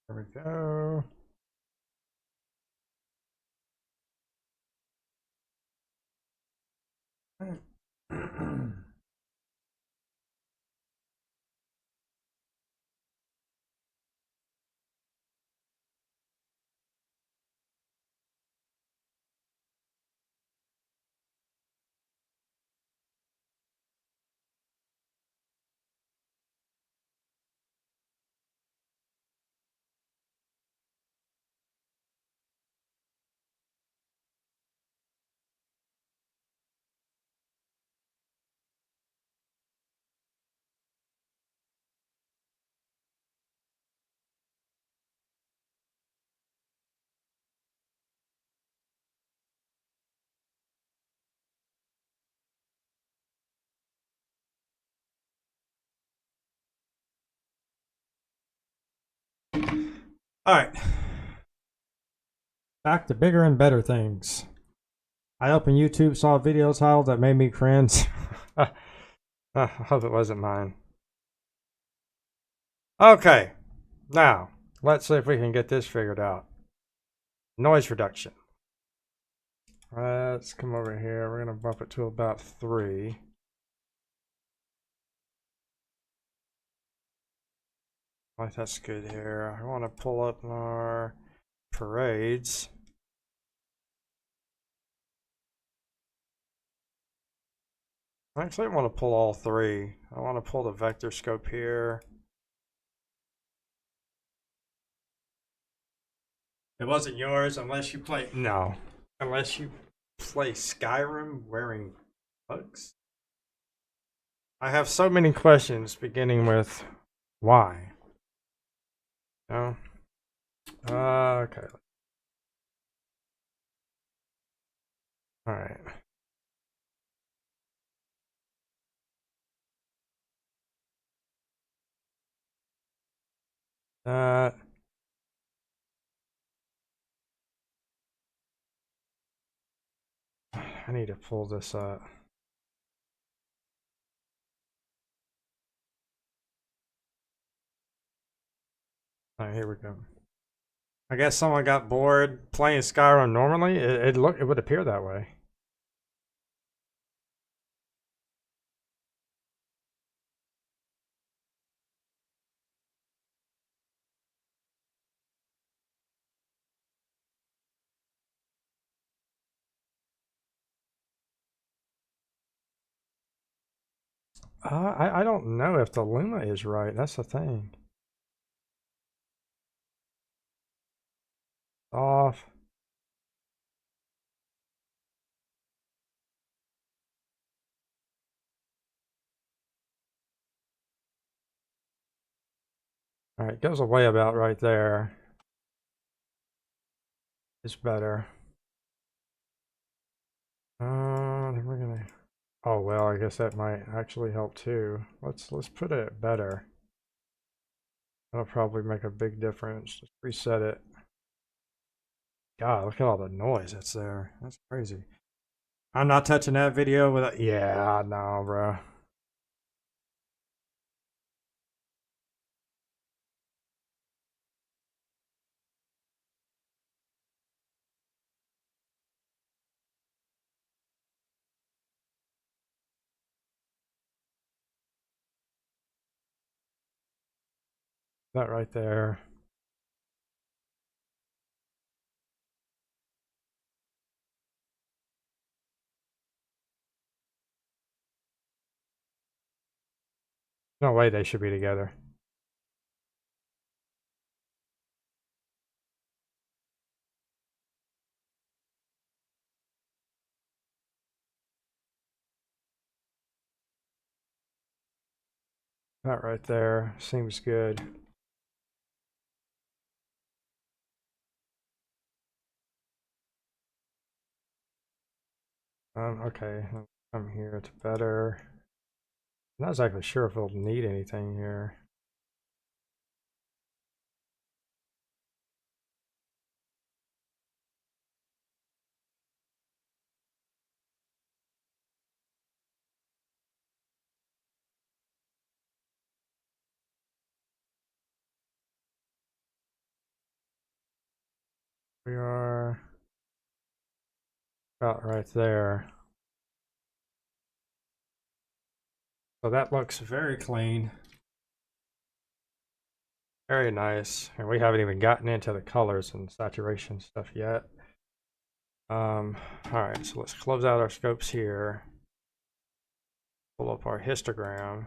There we go. All right, back to bigger and better things. I opened YouTube, saw a video title that made me cringe. I hope it wasn't mine. Okay, now let's see if we can get this figured out. Noise reduction. Let's come over here. We're going to bump it to about 3. Like that's good here. I want to pull up our parades. Actually, I want to pull all 3. I want to pull the vector scope here. It wasn't yours unless you play. No. Unless you play Skyrim wearing bugs. I have so many questions beginning with why. No? Okay. Alright. Uh, I need to pull this up. Alright, here we go. I guess someone got bored playing Skyrim normally. It would appear that way. I don't know if the Luma is right. That's the thing. Off. All right, goes away about right there. It's better. Then we're gonna. Oh well, I guess that might actually help too. Let's put it better. That'll probably make a big difference. Just reset it. God, look at all the noise that's there. That's crazy. I'm not touching that video without. Yeah, no, bro. That right there. No way they should be together. That right there seems good. Okay, come here. It's better. I'm not exactly sure if it'll need anything here. We are about right there. So that looks very clean. Very nice. And we haven't even gotten into the colors and saturation stuff yet. Alright, so let's close out our scopes here. Pull up our histogram.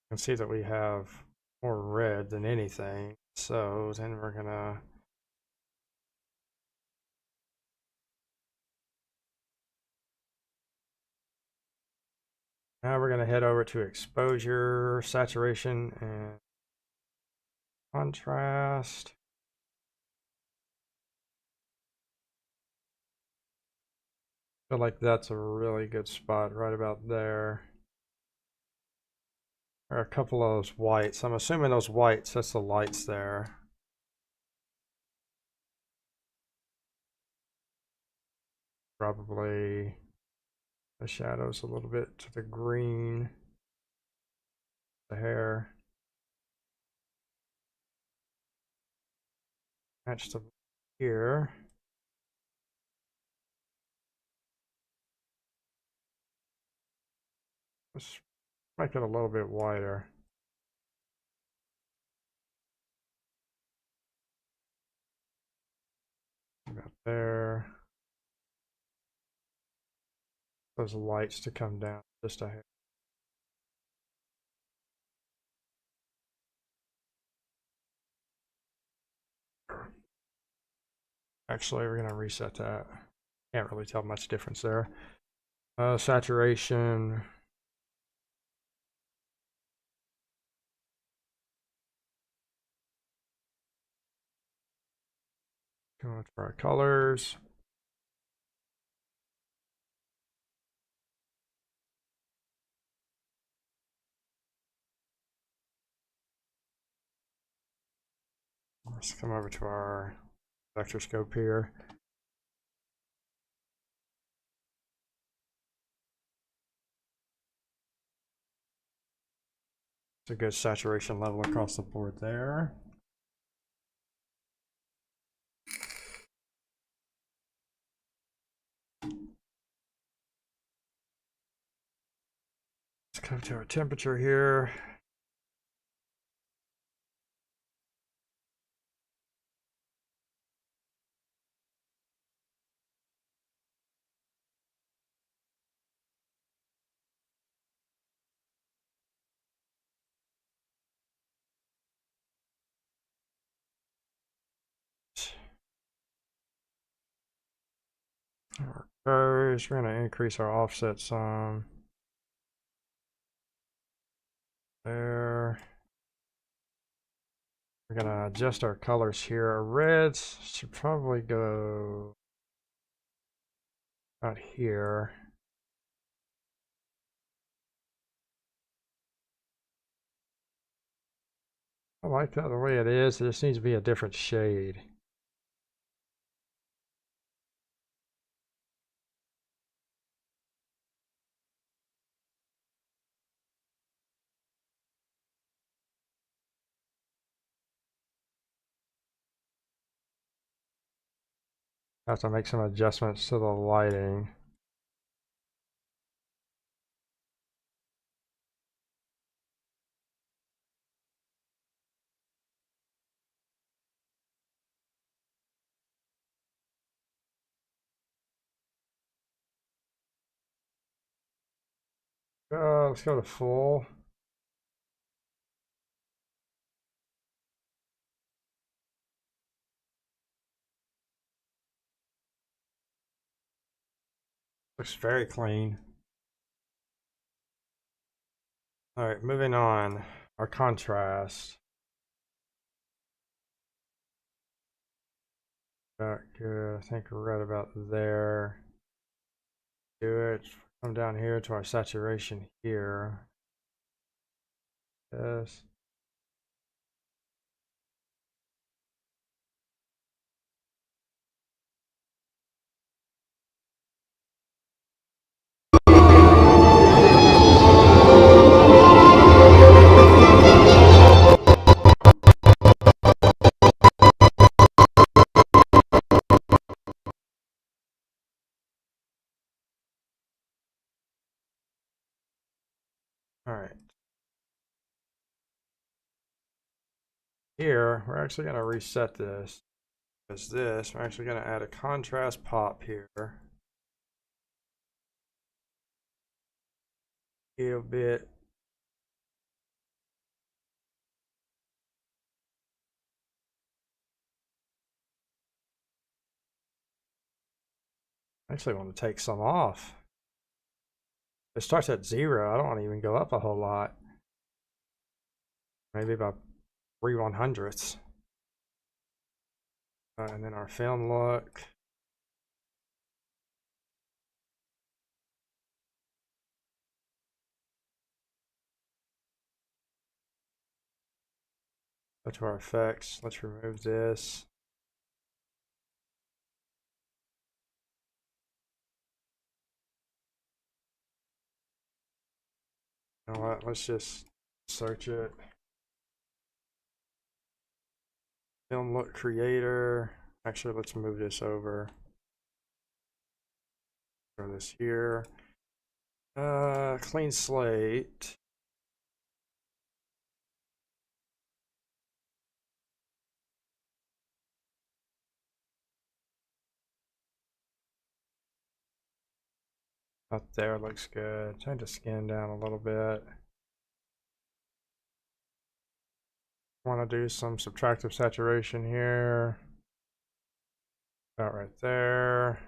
You can see that we have more red than anything. So then we're gonna now we're gonna head over to exposure, saturation, and contrast. I feel like that's a really good spot right about there. There are a couple of those whites. I'm assuming those whites, that's the lights there. Probably the shadows a little bit to the green. The hair. Match the here. Let's make it a little bit wider. About there. Those lights to come down just a hair. Actually, we're gonna reset that. Can't really tell much difference there. Saturation. Going to our colors. Let's come over to our vector scope here. It's a good saturation level across the board there. Let's come to our temperature here. Our curves, we're going to increase our offset some. There. We're going to adjust our colors here. Our reds should probably go out here. I like that the way it is. It just needs to be a different shade. Have to make some adjustments to the lighting. Let's go to full. Looks very clean. All right, moving on. Our contrast. About good. I think we're right about there. Do it. Come down here to our saturation here. Yes. here, we're actually going to reset this. Because this, we're actually going to add a contrast pop here. A bit. I actually want to take some off. It starts at 0. I don't want to even go up a whole lot. Maybe about 3/100ths. And then our film look. Go to our effects. Let's remove this. You know what? Let's just search it. Film look creator. Actually, let's move this over. Throw this here. Clean slate. Up there looks good. Change the skin down a little bit. Want to do some subtractive saturation here. About right there.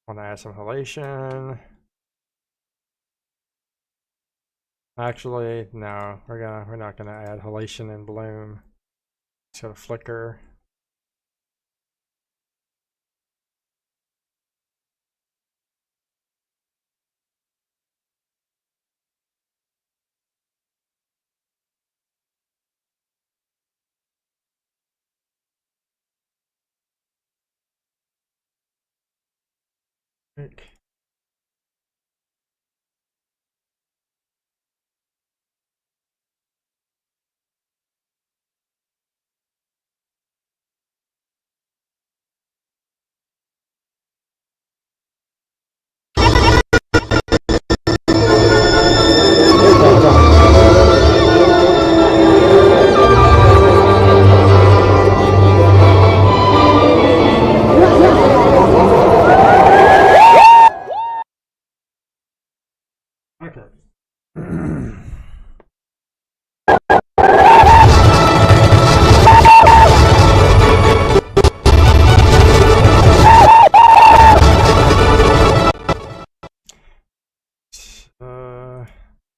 Want to add some halation. Actually, no, we're not gonna add halation and bloom. It's gonna flicker. Okay.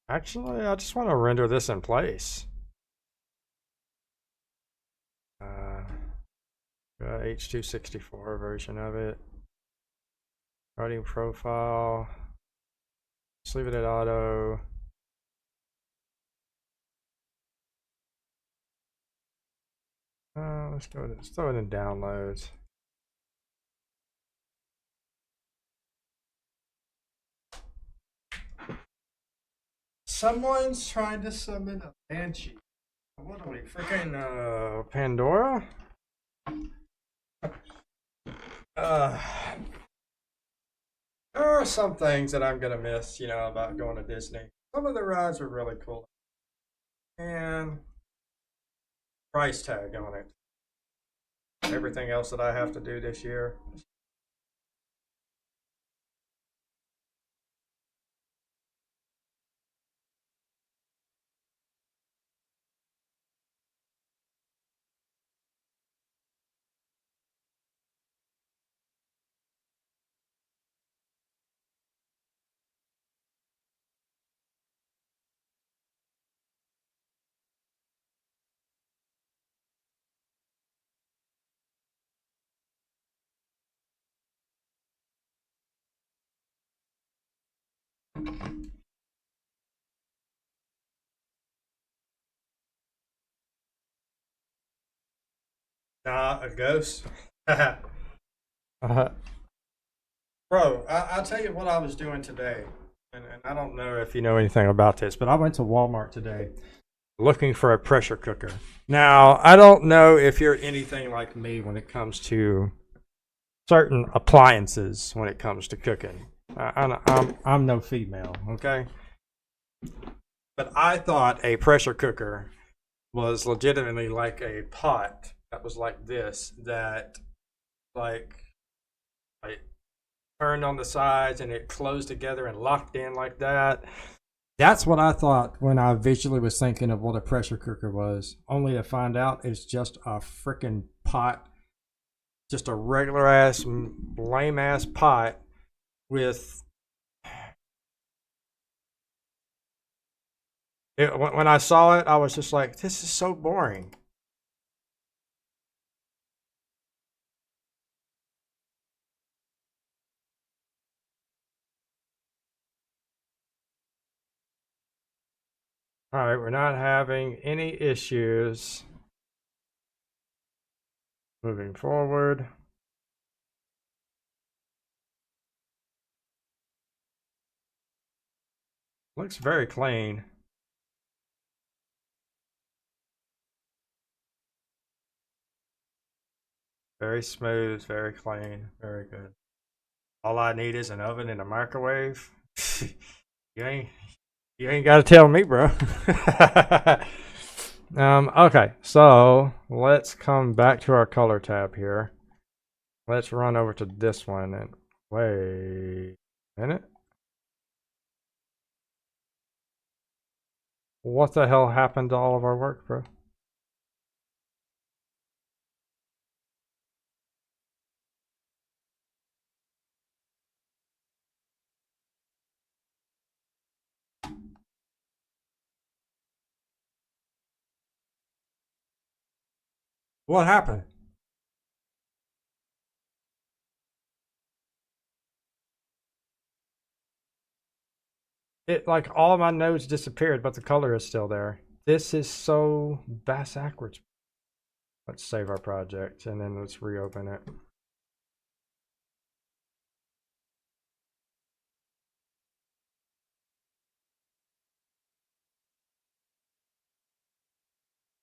Actually, I just want to render this in place. H264 version of it. Writing profile. Just leave it at auto. Let's throw it in downloads. Someone's trying to summon a banshee. What are we, freaking Pandora? There are some things that I'm gonna miss, you know, about going to Disney. Some of the rides were really cool. And price tag on it. Everything else that I have to do this year. Nah, a ghost. Bro, I'll tell you what I was doing today. And I don't know if you know anything about this, but I went to Walmart today looking for a pressure cooker. Now, I don't know if you're anything like me when it comes to certain appliances when it comes to cooking. I'm no female, okay? But I thought a pressure cooker was legitimately like a pot that was like this, that like like turned on the sides and it closed together and locked in like that. That's what I thought when I visually was thinking of what a pressure cooker was, only to find out it's just a freaking pot, just a regular ass, lame ass pot with. When I saw it, I was just like, this is so boring. All right, we're not having any issues moving forward. Looks very clean. Very smooth, very clean, very good. All I need is an oven and a microwave. you ain't you ain't gotta tell me, bro. Okay, so let's come back to our color tab here. Let's run over to this one and wait a minute. What the hell happened to all of our work, bro? What happened? It like all my nodes disappeared, but the color is still there. This is so bass backwards. Let's save our project and then let's reopen it.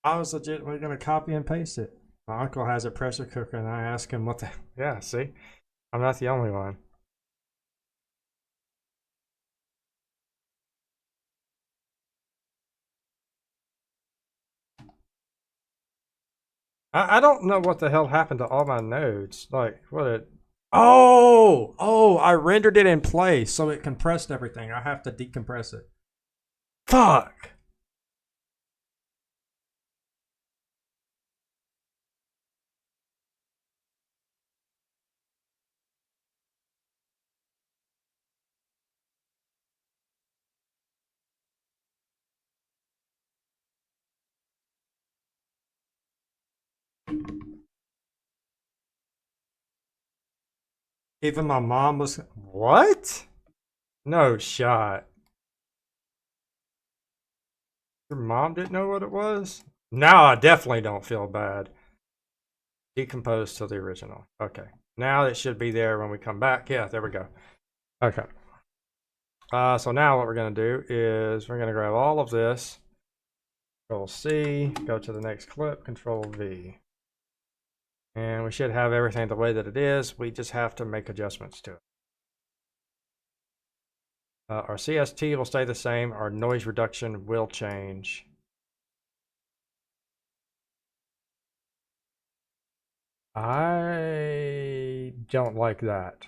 I was legit. We're gonna copy and paste it. My uncle has a pressure cooker, and I asked him what the. Yeah, see, I'm not the only one. I don't know what the hell happened to all my nodes. Like what it. Oh, I rendered it in place, so it compressed everything. I have to decompress it. Fuck. Even my mom was. What? No shot. Your mom didn't know what it was? Now I definitely don't feel bad. Decompose to the original. Okay. Now it should be there when we come back. Yeah, there we go. Okay. So now what we're going to do is we're going to grab all of this. Control C, go to the next clip, Control V. And we should have everything the way that it is. We just have to make adjustments to it. Our CST will stay the same. Our noise reduction will change. I don't like that.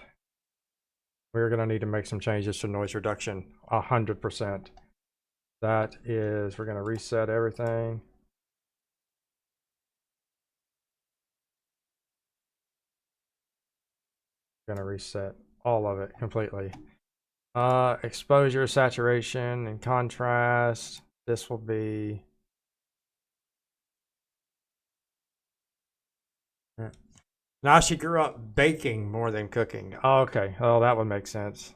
We're going to need to make some changes to noise reduction 100%. That is, we're going to reset everything. We're going to reset all of it completely. Exposure, saturation, and contrast. This will be. Now she grew up baking more than cooking. Oh, okay. Oh, that would make sense.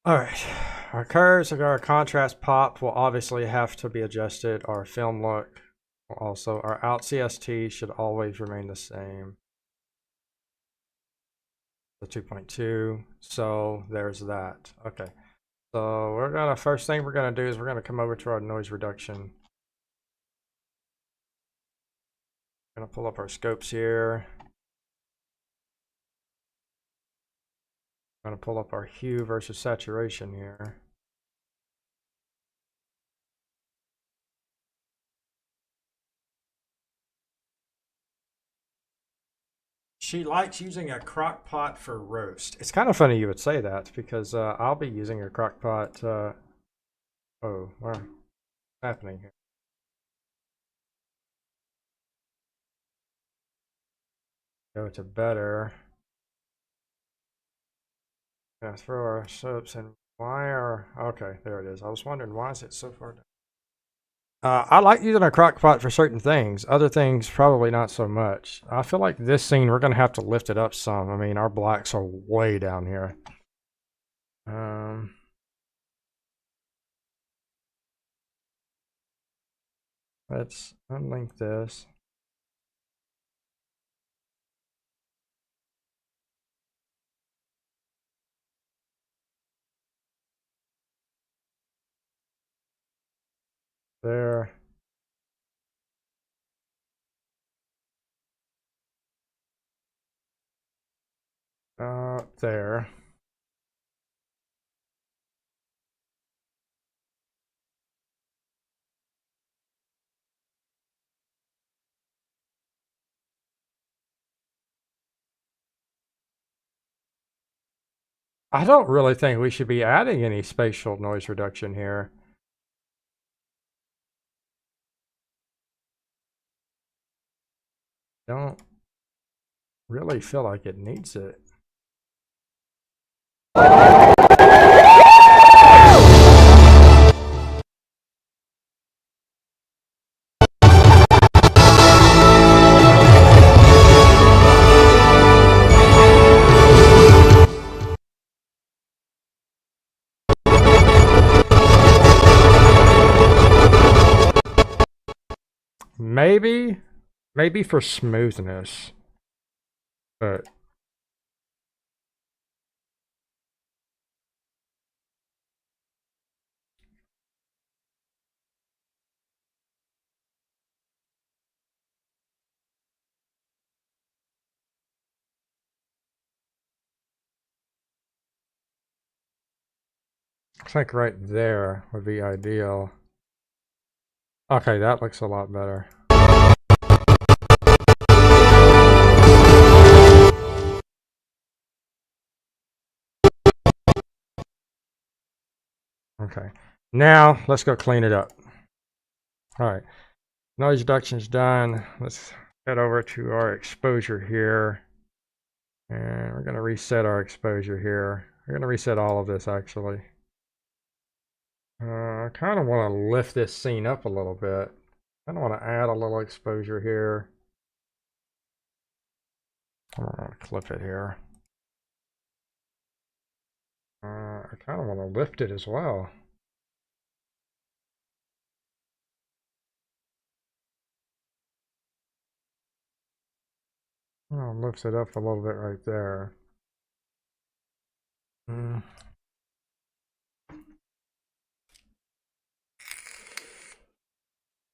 All right, our curves, our contrast pop will obviously have to be adjusted. Our film look will also, our out CST should always remain the same. The 2.2, so there's that. Okay, so we're gonna, first thing we're gonna do is we're gonna come over to our noise reduction. Gonna pull up our scopes here. Gonna pull up our hue versus saturation here. She likes using a crock pot for roast. It's kind of funny you would say that because I'll be using a crock pot. Oh, what's happening here? Go to better. Gonna throw our soaps in. Why are, okay, there it is. I was wondering why is it so far down? I like using a crock pot for certain things. Other things, probably not so much. I feel like this scene, we're going to have to lift it up some. I mean, our blacks are way down here. Let's unlink this. There. There. I don't really think we should be adding any spatial noise reduction here. Don't really feel like it needs it. Maybe for smoothness, but I think right there would be ideal. Okay, that looks a lot better. Okay, now let's go clean it up. All right, noise reduction's done. Let's head over to our exposure here. And we're going to reset our exposure here. We're going to reset all of this actually. I kind of want to lift this scene up a little bit. I don't want to add a little exposure here. I'm going to clip it here. I kind of want to lift it as well. I'll lift it up a little bit right there.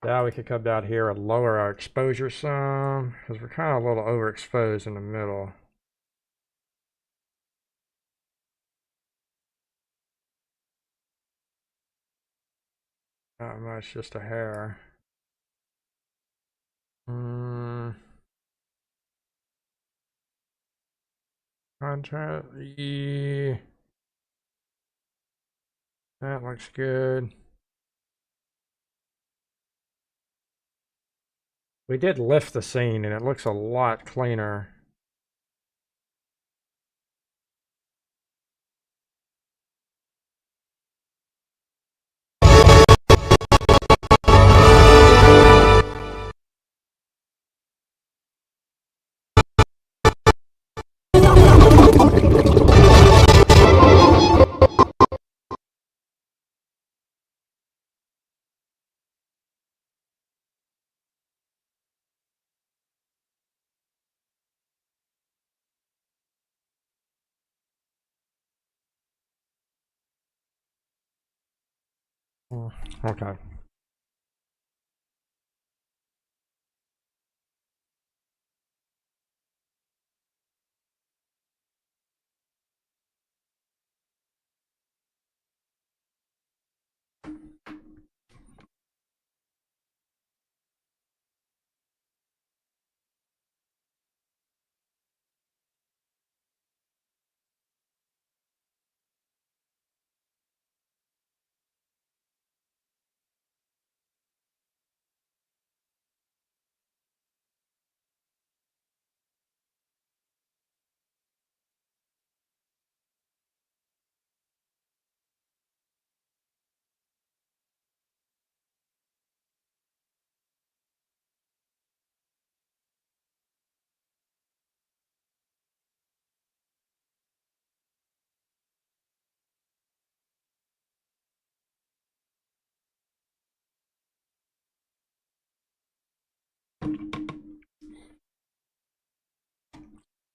Now we could come down here and lower our exposure some, because we're kind of a little overexposed in the middle. Not much, just a hair. Contrast. Yeah. That looks good. We did lift the scene and it looks a lot cleaner. Okay.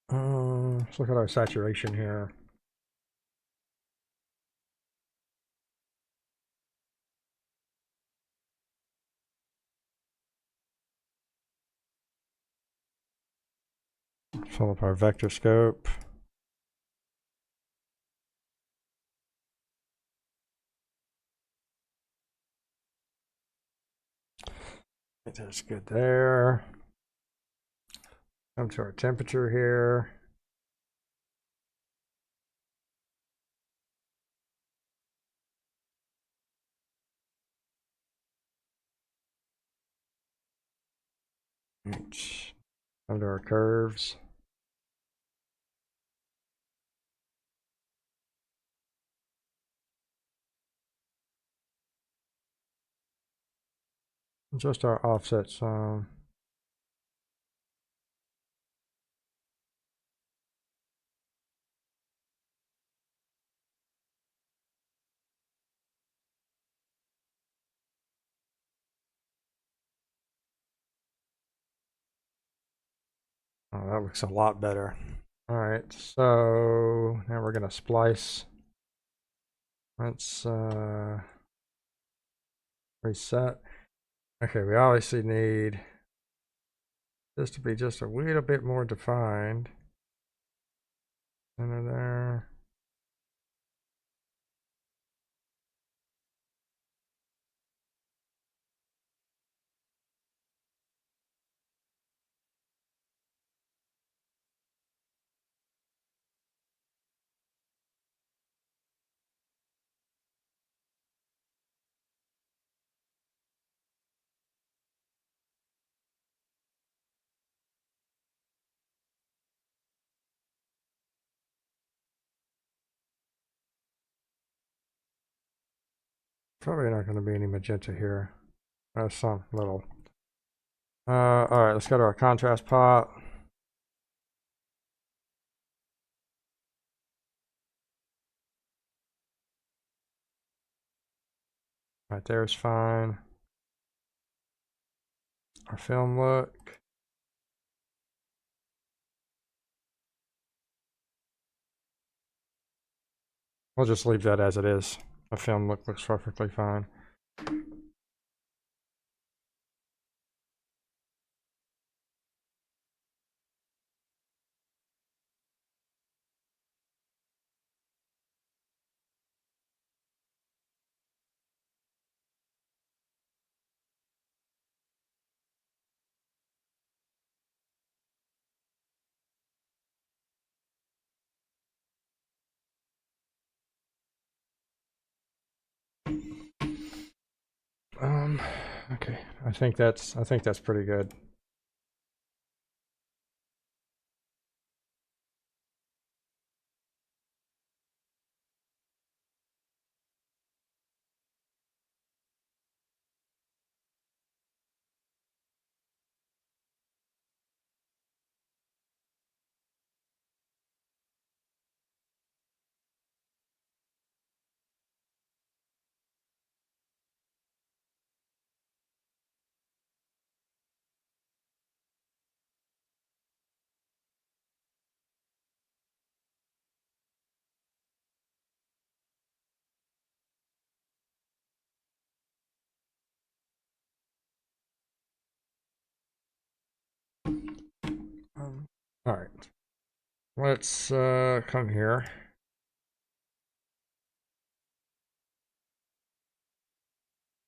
Let's look at our saturation here. Fill up our vector scope. That's good there. Come to our temperature here. Under our curves. Just our offset some. Oh, that looks a lot better. All right, so now we're gonna splice. Let's reset. Okay, we obviously need this to be just a little bit more defined. Center there. Probably not going to be any magenta here. Some little. All right, let's go to our contrast pot. Right there is fine. Our film look. We'll just leave that as it is. The film look looks perfectly fine. Okay. I think that's pretty good. All right. Let's come here.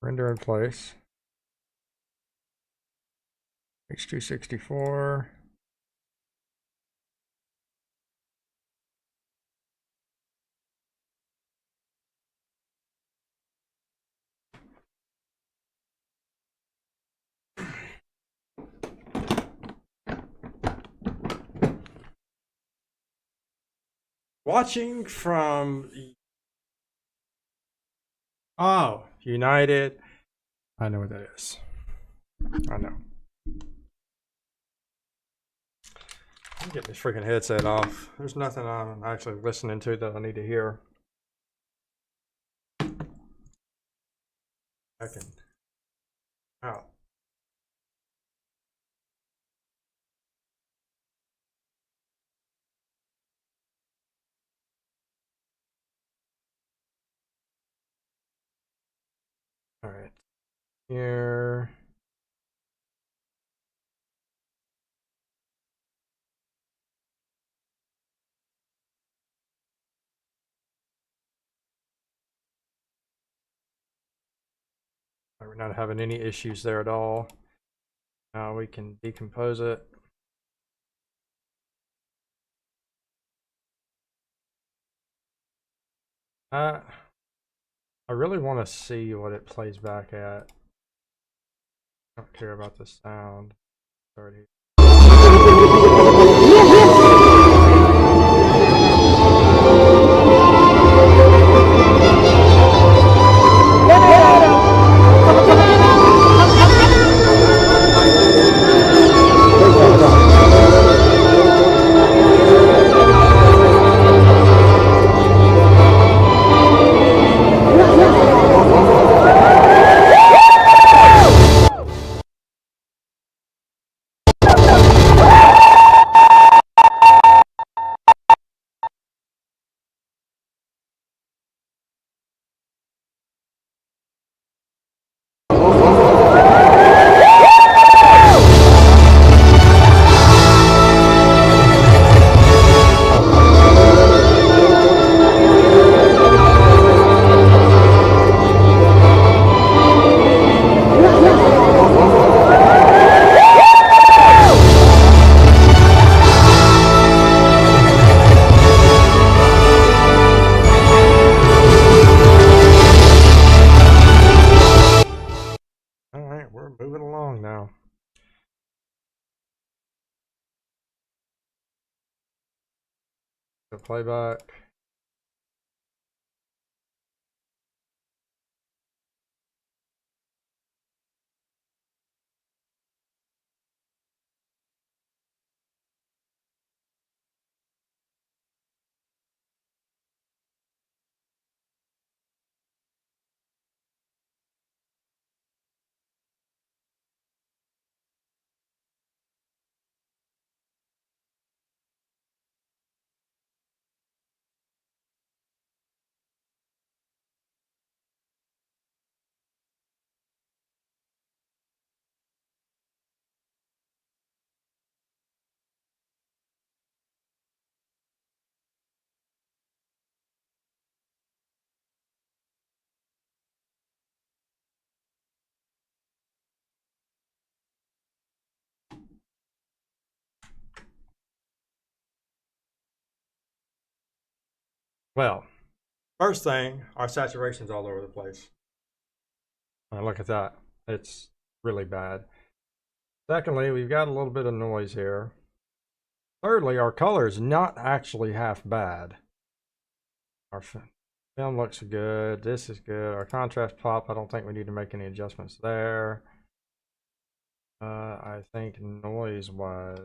Render in place. H264. Watching from United. I know what that is. I know. I'm getting this freaking headset off. There's nothing I'm actually listening to that I need to hear. I can out. All right. Here. We're not having any issues there at all. Now we can decompose it. I really want to see what it plays back at. I don't care about the sound. Already. All right, we're moving along now. The playback. Well, first thing, our saturation's all over the place. Look at that. It's really bad. Secondly, we've got a little bit of noise here. Thirdly, our color is not actually half bad. Our film looks good. This is good. Our contrast pop, I don't think we need to make any adjustments there. I think noise-wise,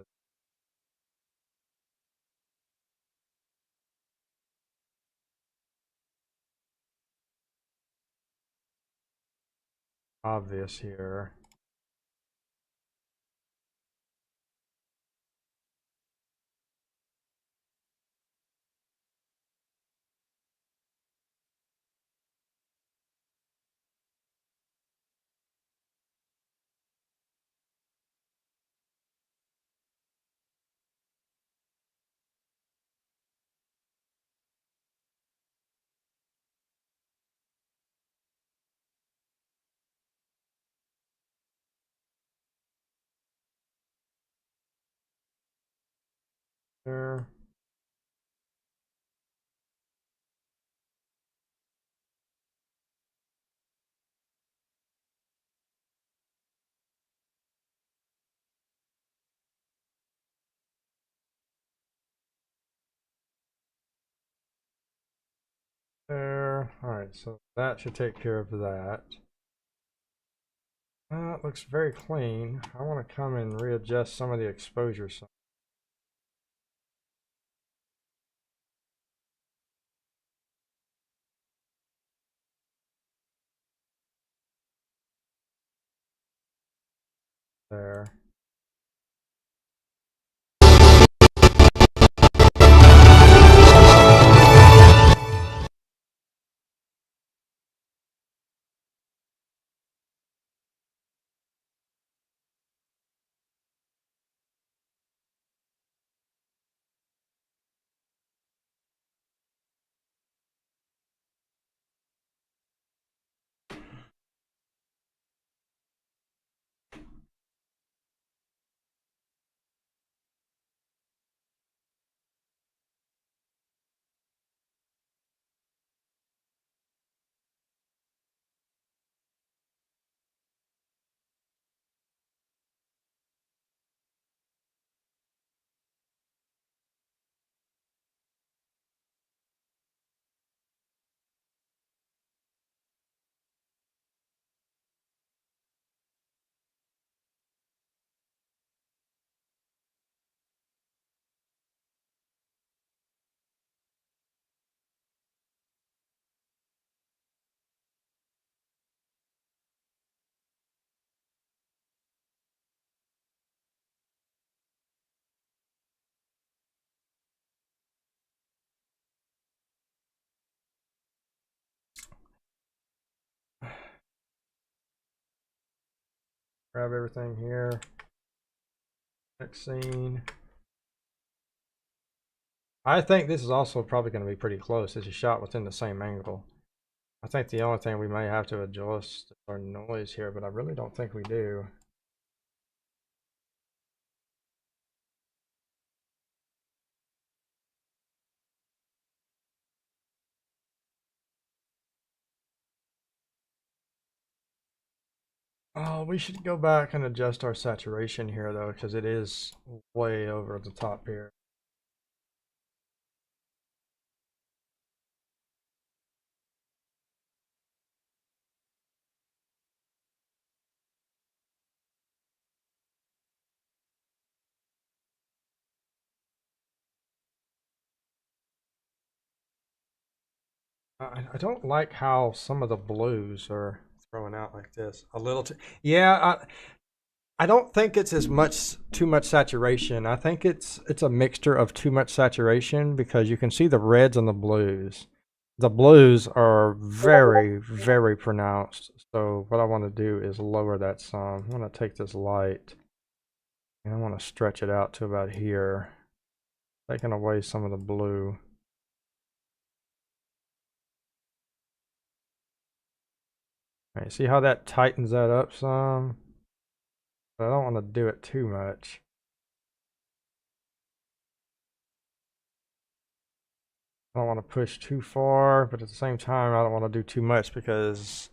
obvious here. There. There. Alright, so that should take care of that. It looks very clean. I want to come and readjust some of the exposure. There. Grab everything here. Next scene. I think this is also probably going to be pretty close. It's a shot within the same angle. I think the only thing we may have to adjust is our noise here, but I really don't think we do. Oh, we should go back and adjust our saturation here though, because it is way over the top here. I don't like how some of the blues are throwing out like this. A little too, yeah. I don't think it's as much too much saturation. I think it's a mixture of too much saturation because you can see the reds and the blues. The blues are very, very pronounced. So what I want to do is lower that some. I'm going to take this light and I want to stretch it out to about here, taking away some of the blue. All right, see how that tightens that up some? But I don't want to do it too much. I don't want to push too far, but at the same time, I don't want to do too much because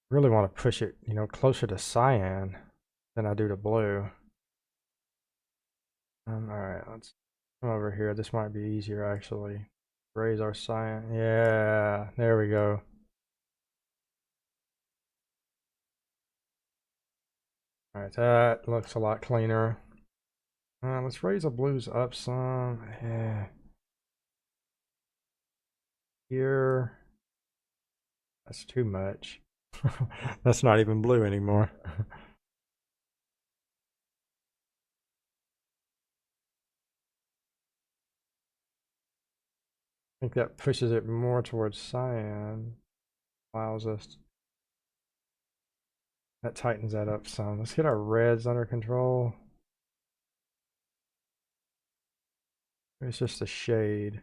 I really want to push it, you know, closer to cyan than I do to blue. All right, let's come over here. This might be easier actually. Raise our cyan. Yeah, there we go. All right, that looks a lot cleaner. Let's raise the blues up some. Yeah. Here. That's too much. That's not even blue anymore. I think that pushes it more towards cyan. Allows us. That tightens that up some. Let's get our reds under control. It's just a shade.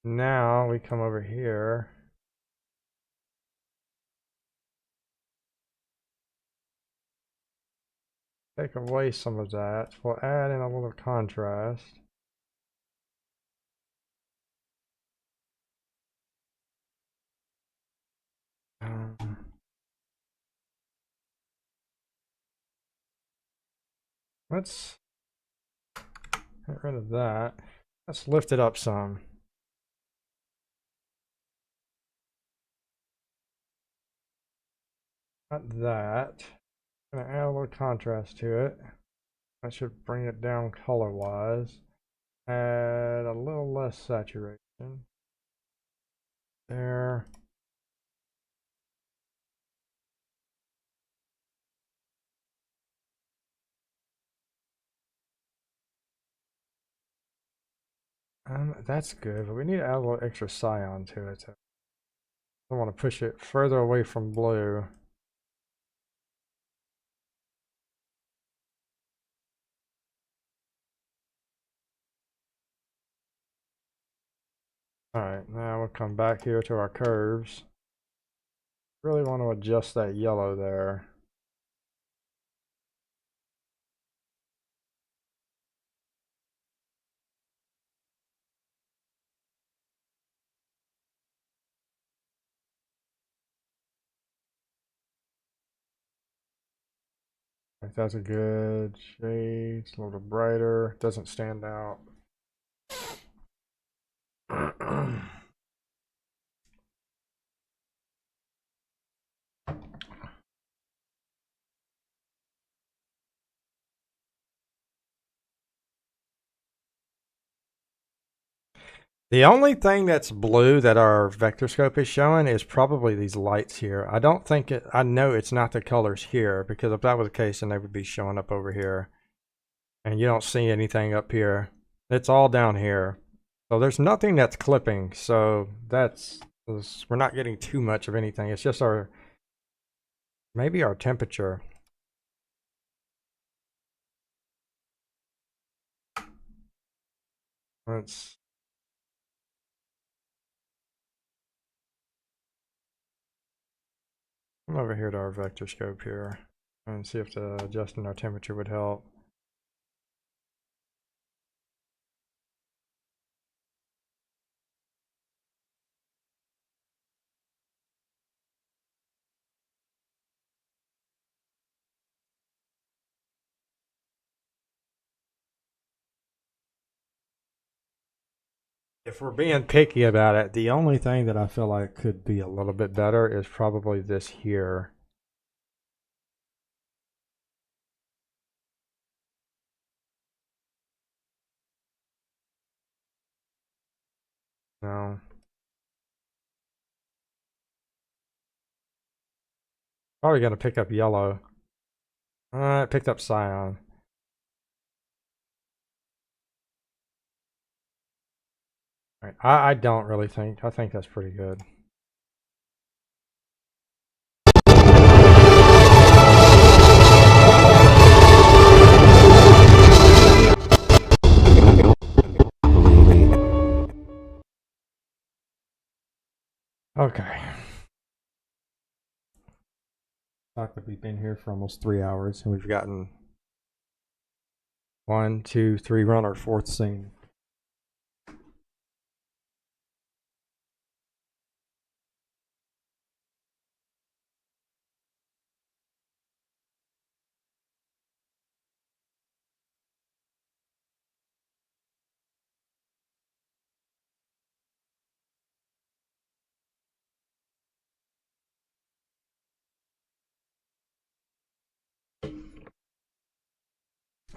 Now we come over here. take away some of that. We'll add in a little contrast. Let's get rid of that. Let's lift it up some. Not that. Gonna add a little contrast to it. That should bring it down color-wise. Add a little less saturation. There. That's good, but we need to add a little extra cyan to it. I want to push it further away from blue. Alright, now we'll come back here to our curves. Really want to adjust that yellow there. Like that's a good shade. It's a little brighter. Doesn't stand out. The only thing that's blue that our vector scope is showing is probably these lights here. I don't think it, I know it's not the colors here, because if that was the case, then they would be showing up over here. And you don't see anything up here. It's all down here. So there's nothing that's clipping, so we're not getting too much of anything. It's just maybe our temperature. Let's come over here to our vector scope here and see if adjusting our temperature would help. If we're being picky about it, the only thing that I feel like could be a little bit better is probably this here. No. Probably gonna pick up yellow. It picked up cyan. Right. I don't really think. I think that's pretty good. Okay. Fact that we've been here for almost 3 hours and we've gotten 1, 2, 3. We're on our 4th scene.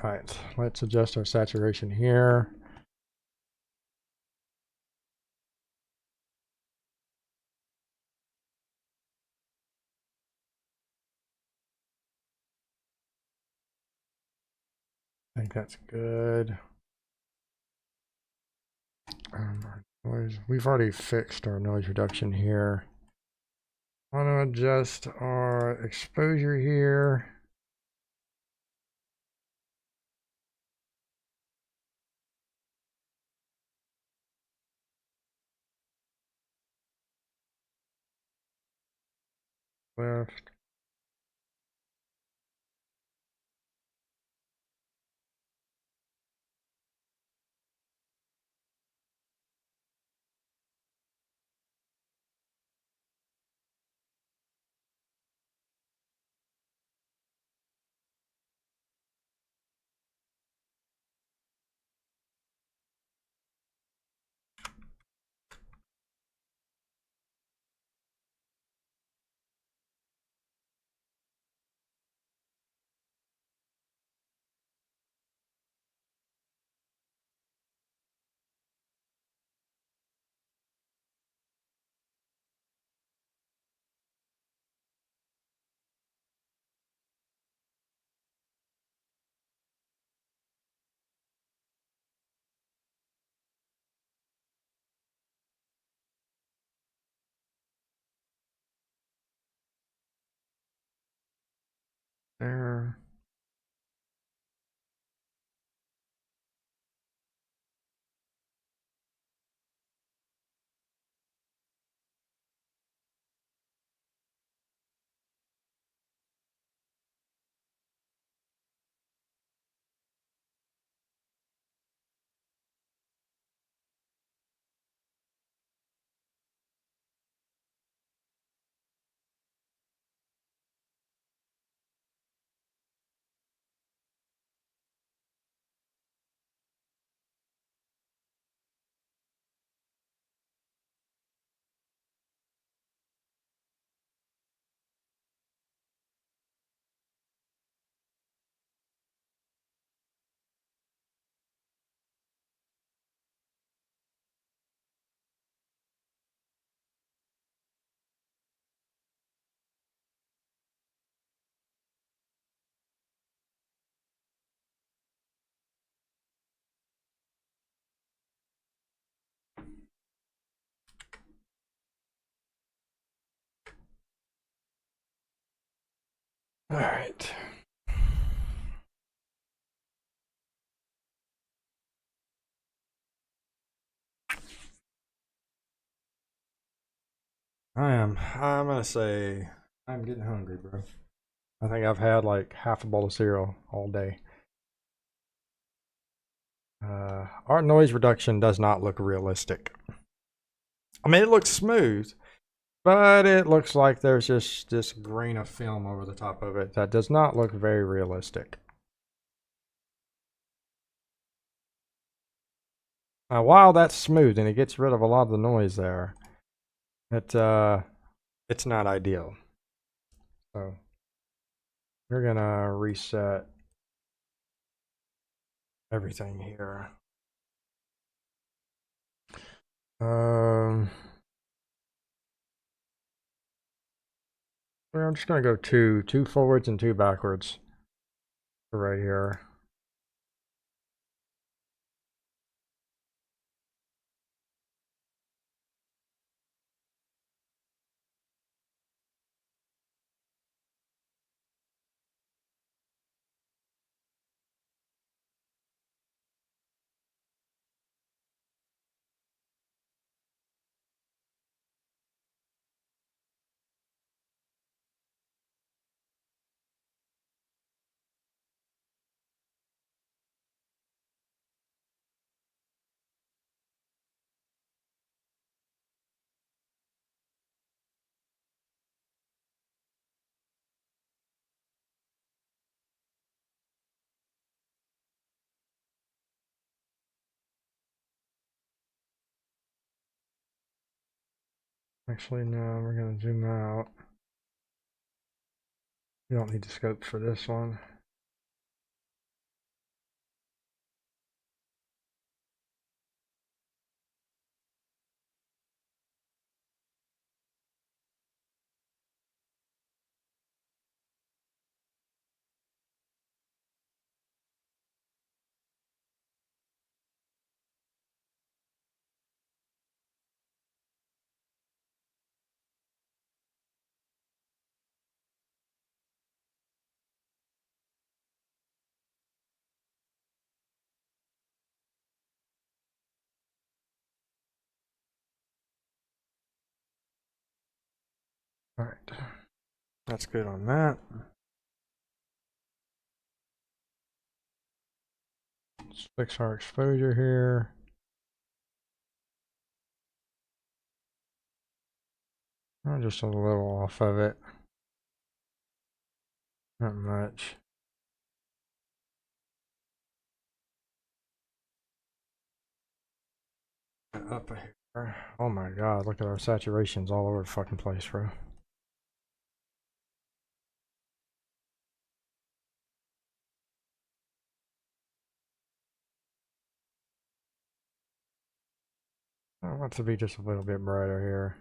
Alright, let's adjust our saturation here. I think that's good. We've already fixed our noise reduction here. I want to adjust our exposure here. Left. All right. I'm gonna say I'm getting hungry, bro. I think I've had like half a bowl of cereal all day. Our noise reduction does not look realistic. I mean, it looks smooth, but it looks like there's just this grain of film over the top of it that does not look very realistic. While that's smooth and it gets rid of a lot of the noise there, it's not ideal. So we're gonna reset everything here. Um, well, I'm just gonna go two forwards and two backwards for right here. Actually, no, we're gonna zoom out. You don't need the scope for this one. All right, that's good on that. Let's fix our exposure here. I'm just a little off of it. Not much. Up here. Oh my god, look at our saturations all over the fucking place, bro. I want it to be just a little bit brighter here.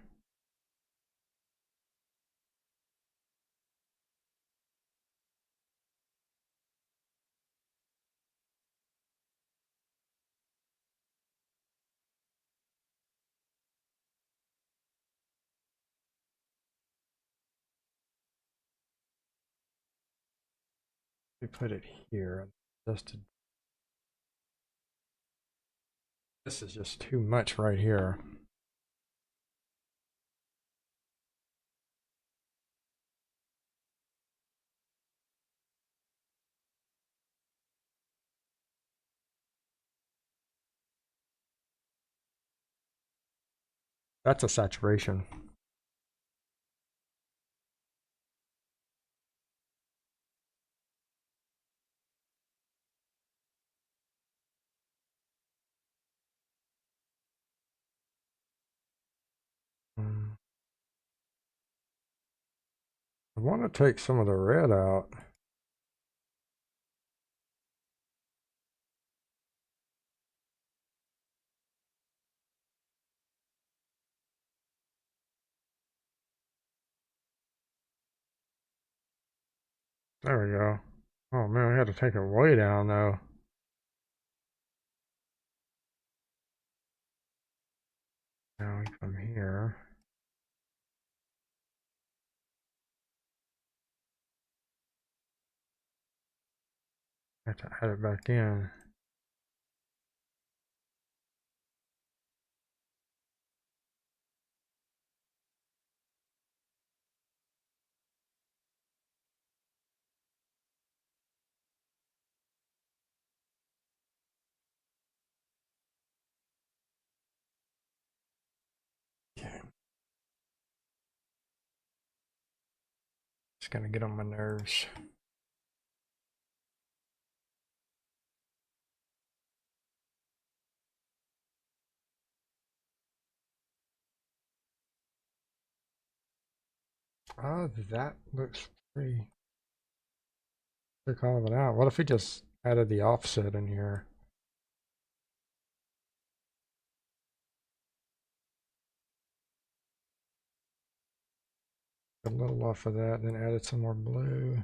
We put it here. Just this is just too much right here. That's a saturation. Mm. I want to take some of the red out. There we go. Oh man, we had to take it way down though. Now we come here. have to add it back in. Okay. It's gonna get on my nerves. Oh, that looks pretty. They're calling it out. What if we just added the offset in here? A little off of that, and then added some more blue.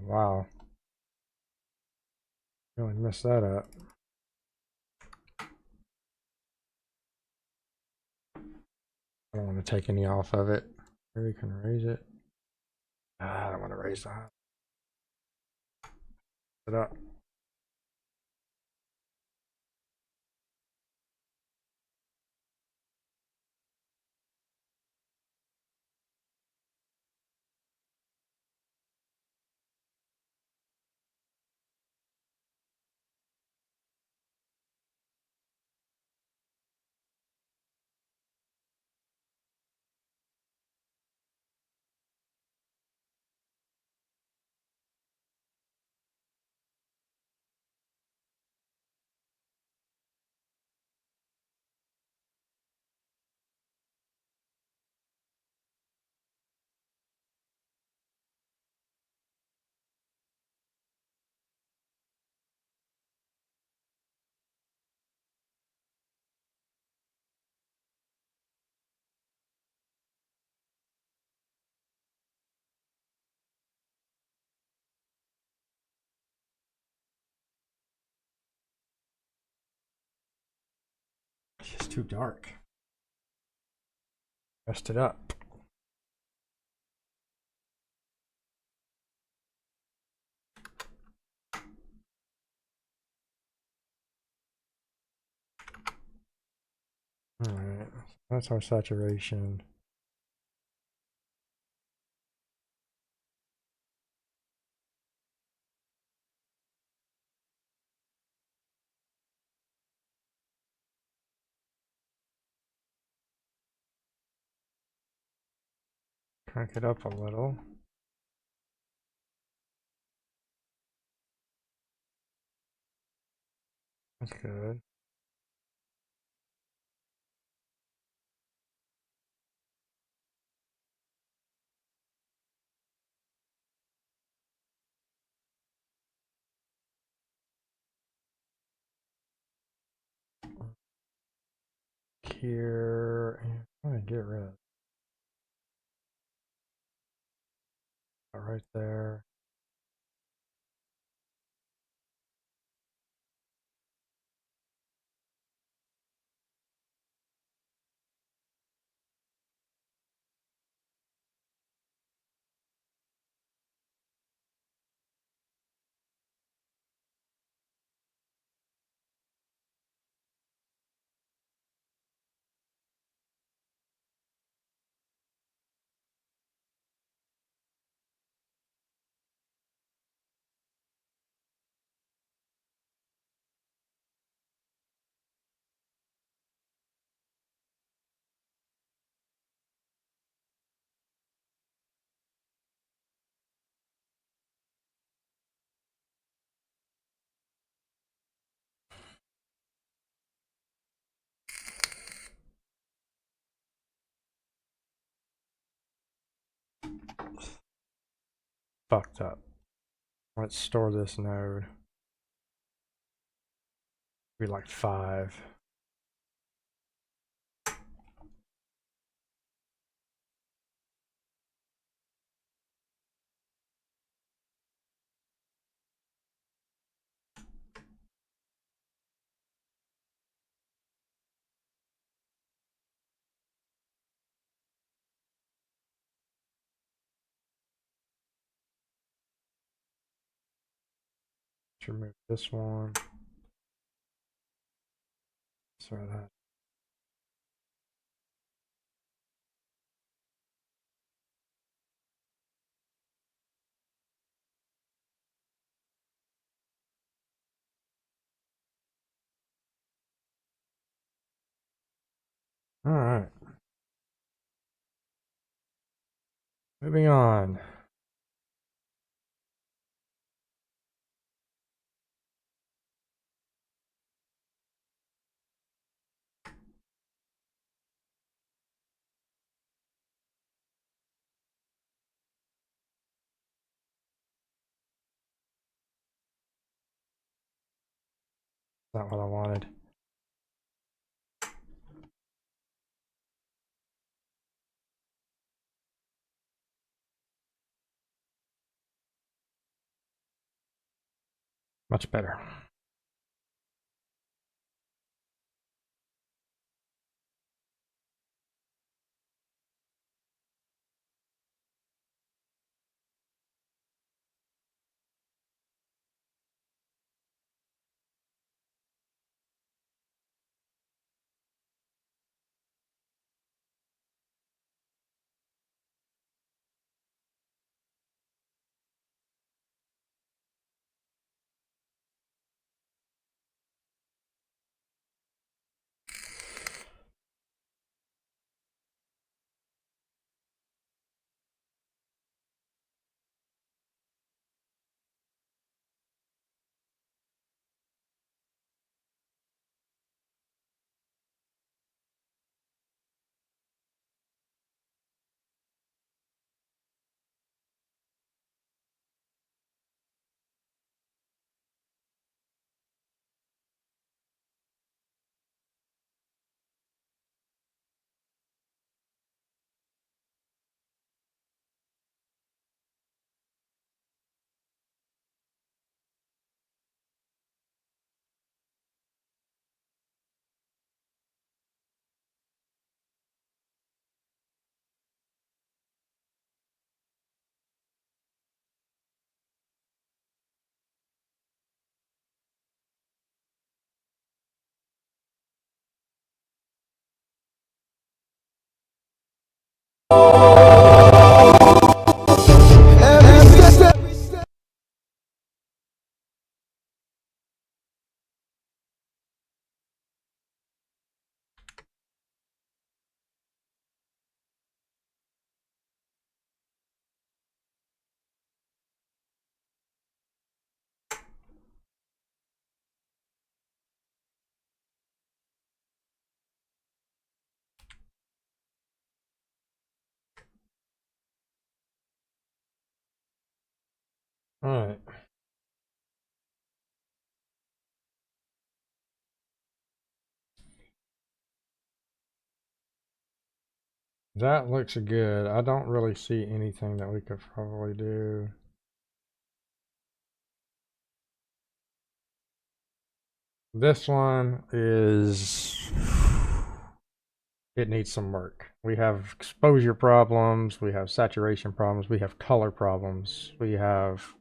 Wow, really messed that up. I don't want to take any off of it. Maybe we can raise it. I don't want to raise that. Put it up. It's just too dark. Messed it up. All right, that's our saturation. Crank it up a little. That's good. Here, and I'm gonna get rid of that right there. fucked up. Let's store this node. Be like 5. Let's remove this one. Sorry that. All right. Moving on. Not what I wanted. Much better. All right. That looks good. I don't really see anything that we could probably do. This one is, it needs some work. We have exposure problems, we have saturation problems, we have color problems, we have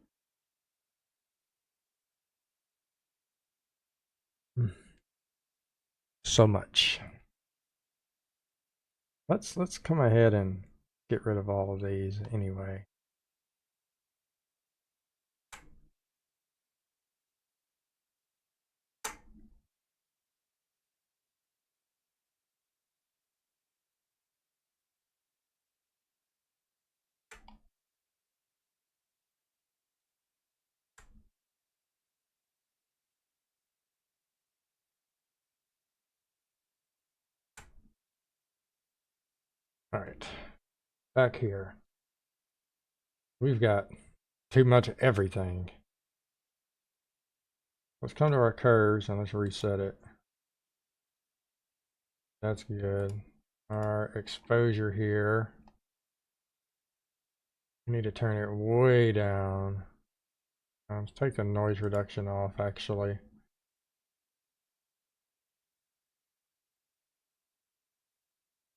so much. Let's come ahead and get rid of all of these anyway. All right, back here. We've got Too much of everything. Let's come to our curves and let's reset it. That's good. Our exposure here. We need to turn it way down. Let's take the noise reduction off, actually.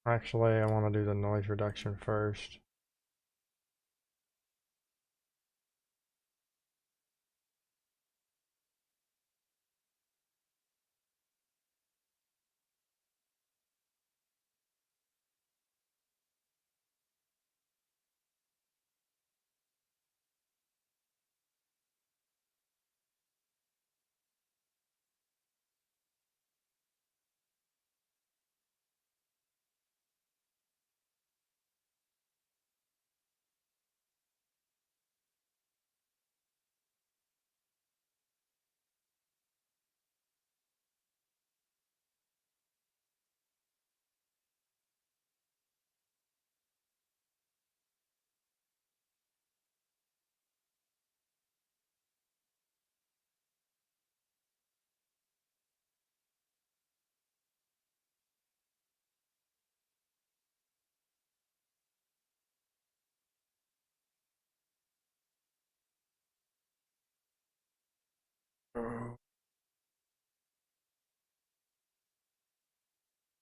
Actually, I want to do the noise reduction first.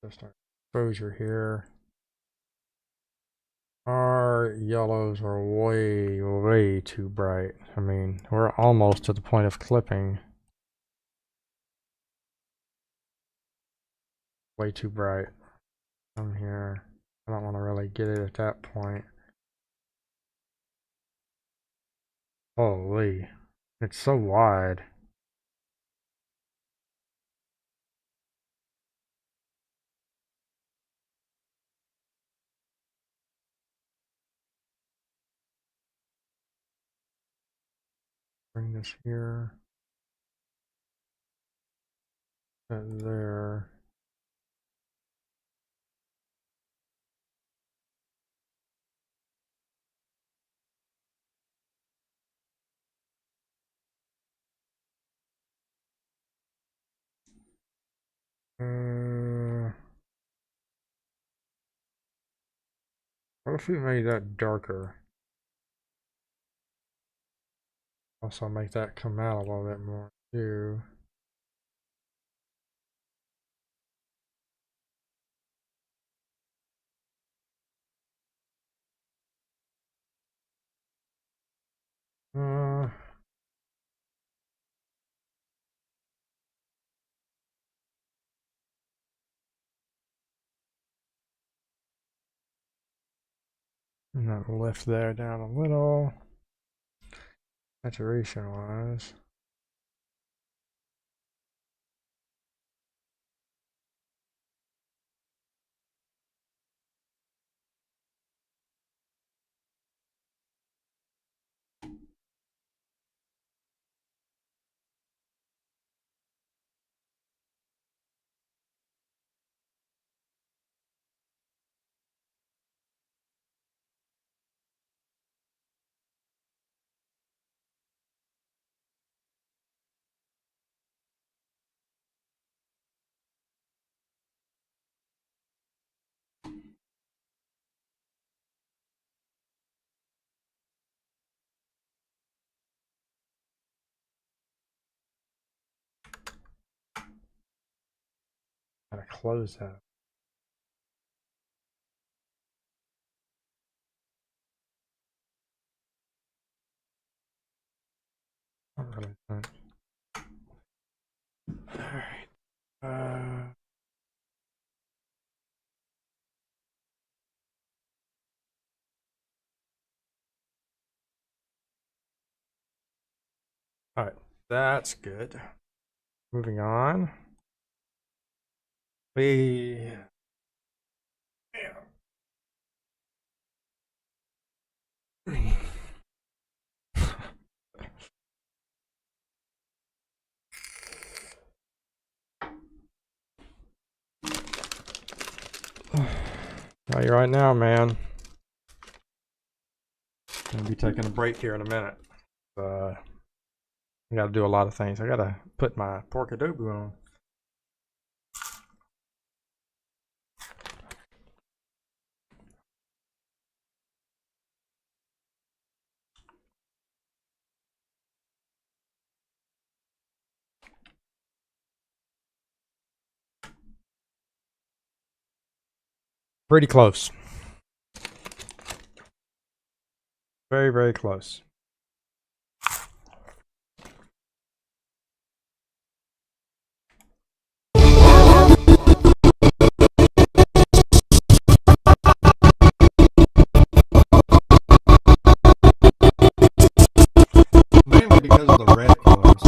Just our exposure here. Our yellows are way, way too bright. I mean, we're almost to the point of clipping. Way too bright. Come here. I don't want to really get it at that point. Holy. It's so wide. Bring this here. That there. What if we made that darker? Also make that come out a little bit more too. Uh, and that lift there down a little. Saturation wise. Gotta close that. Not really done. Alright. Alright, that's good. Moving on. We tell you right now, man. Gonna be taking a break here in a minute. I got to do a lot of things. I got to put my pork adobo on. Pretty close. Very, very close. Mainly because of the red colors.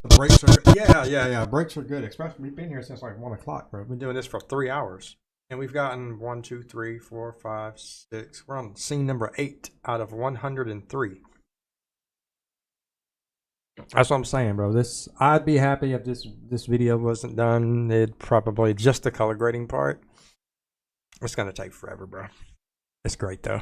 The brakes are good. Yeah. Brakes are good. Especially we've been here since like 1 o'clock, bro. We've been doing this for 3 hours. And we've gotten 1, 2, 3, 4, 5, 6. We're on scene number 8 out of 103. That's what I'm saying, bro. I'd be happy if this video wasn't done. It'd probably just the color grading part. It's gonna take forever, bro. It's great though.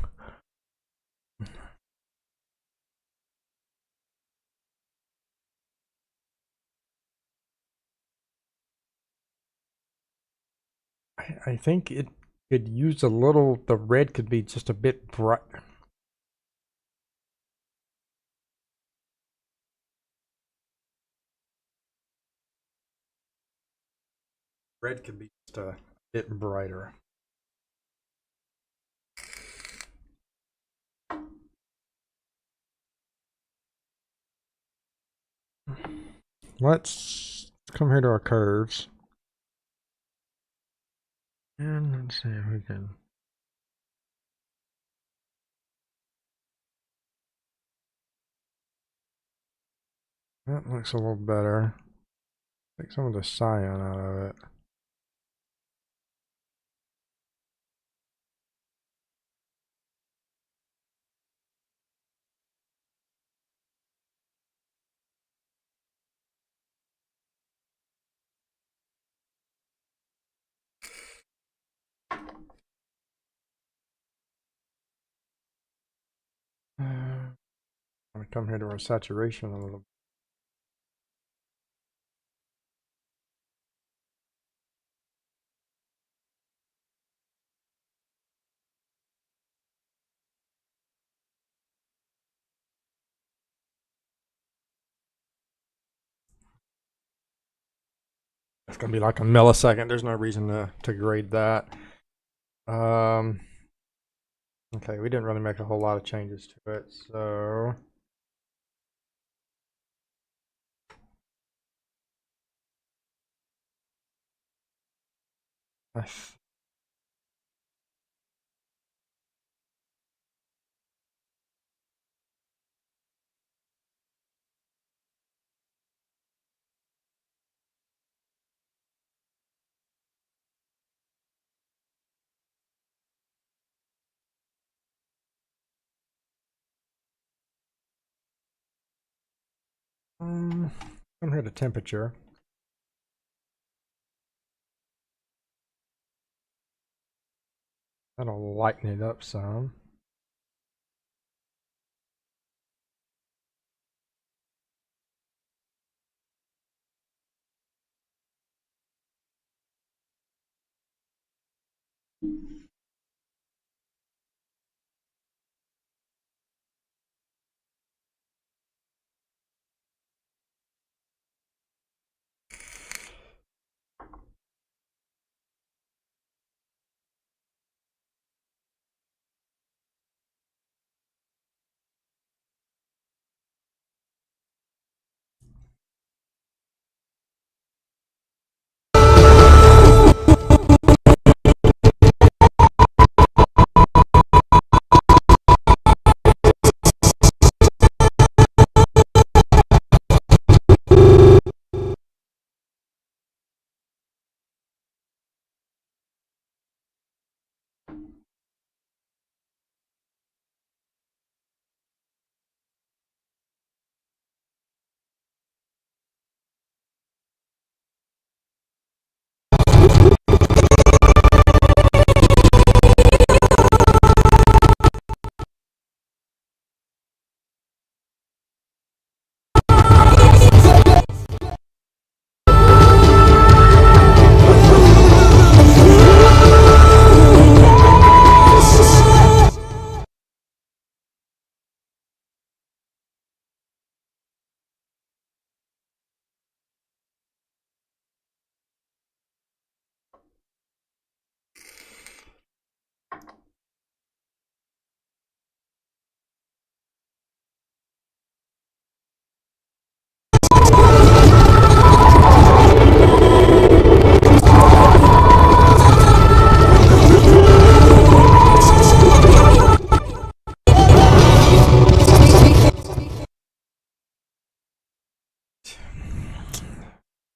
I think it could use a little. The red could be just a bit bright. Red could be just a bit brighter. Let's come here to our curves. And let's see if we can. That looks a little better. Take some of the cyan out of it. I'm gonna come here to our saturation a little. It's gonna be like a millisecond. There's no reason to grade that. Okay, we didn't really make a whole lot of changes to it, so I come here to temperature. That'll lighten it up some.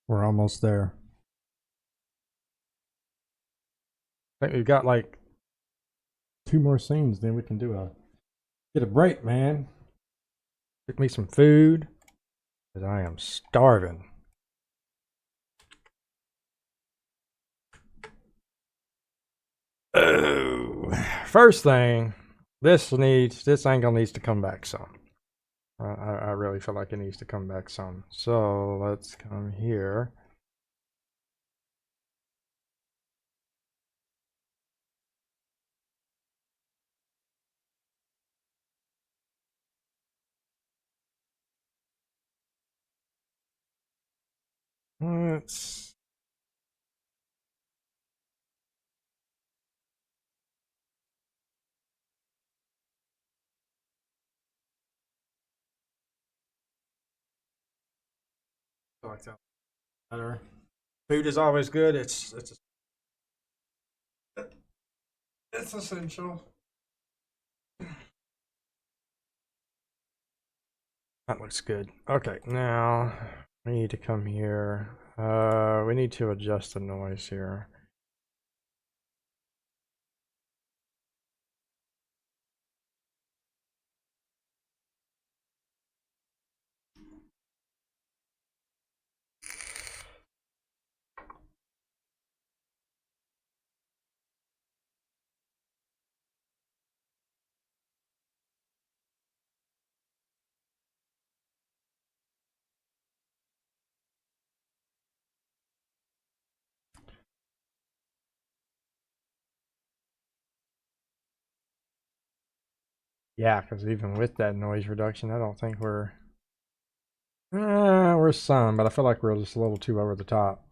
We're almost there. I think we've got like 2 more scenes, then we can get a break, man. Cook me some food, because I am starving. Oh, first thing, this angle needs to come back some. I really feel like it needs to come back some. So let's come here. Let's like that better. Food is always good. It's essential. That looks good. Okay, now we need to come here. We need to adjust the noise here. Yeah, because even with that noise reduction, I don't think we're some, but I feel like we're just a little too over the top.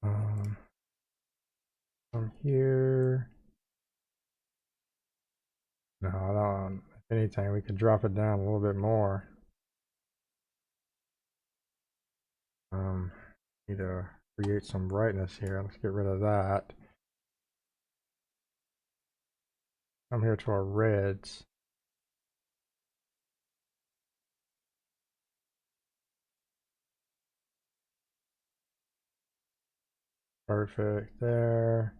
Um, from here. No, I don't. If anything, we could drop it down a little bit more. Um, Need to create some brightness here. Let's get rid of that. Come here to our reds. Perfect there.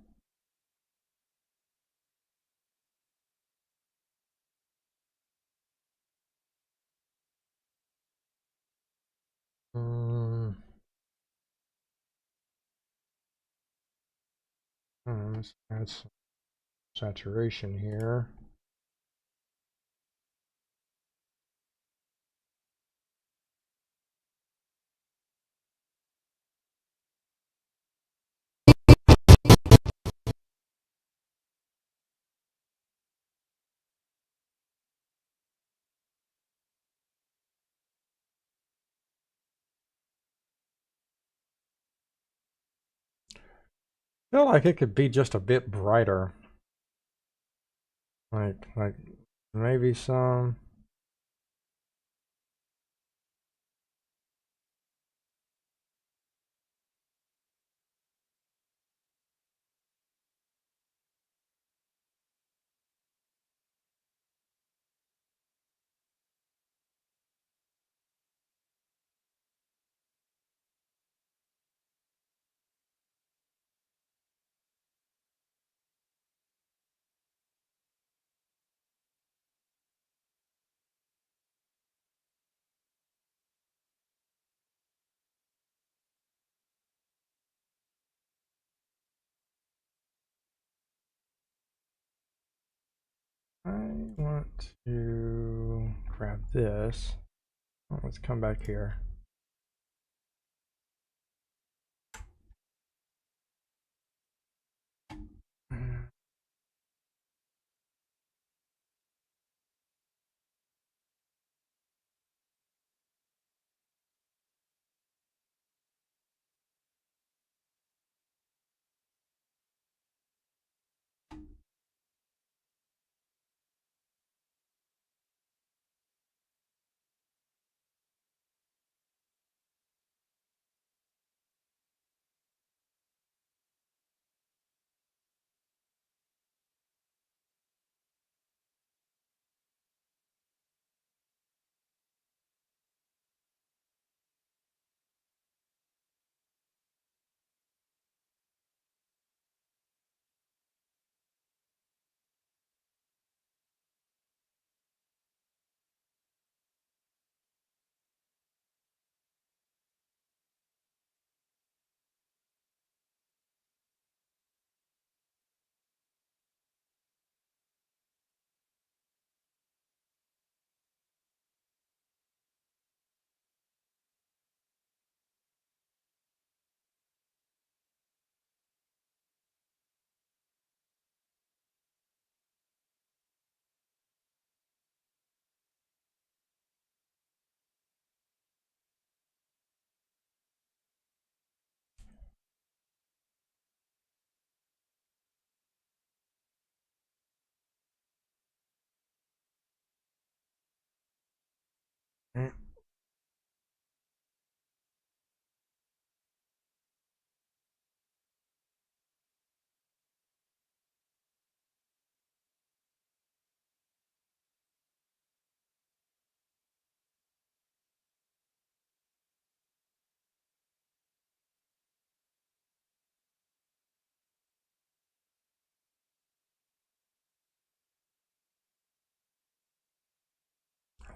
Let's add some saturation here. Feel like it could be just a bit brighter. Like maybe some. I want to grab this. Oh, let's come back here.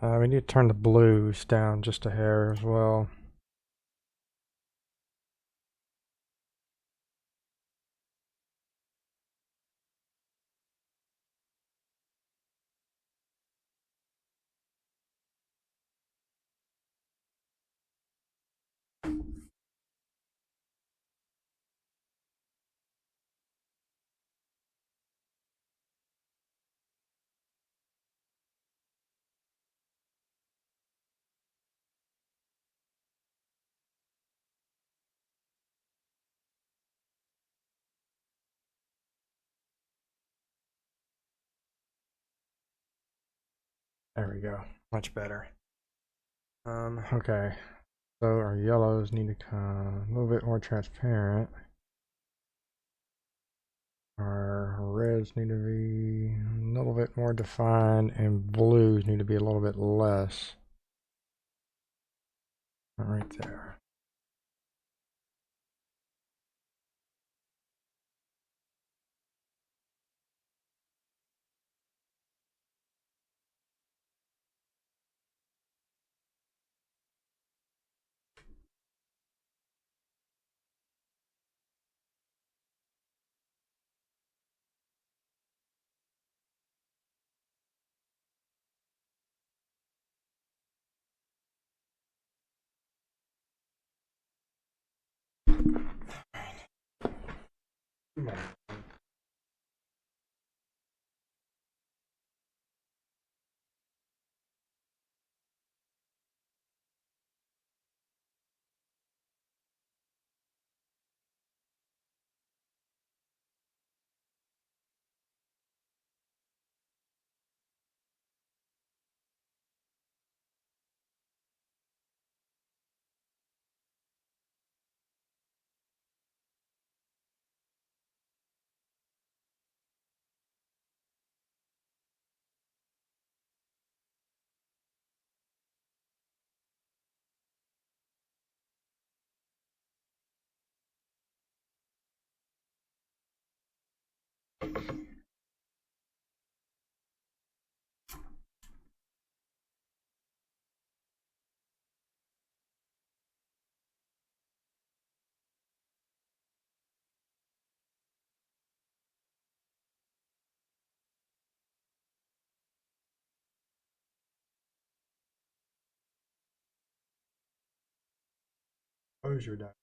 We need to turn the blues down just a hair as well. There we go. Much better. Okay. So our yellows need to come a little bit more transparent. Our reds need to be a little bit more defined, and blues need to be a little bit less. Right there. Close your dice.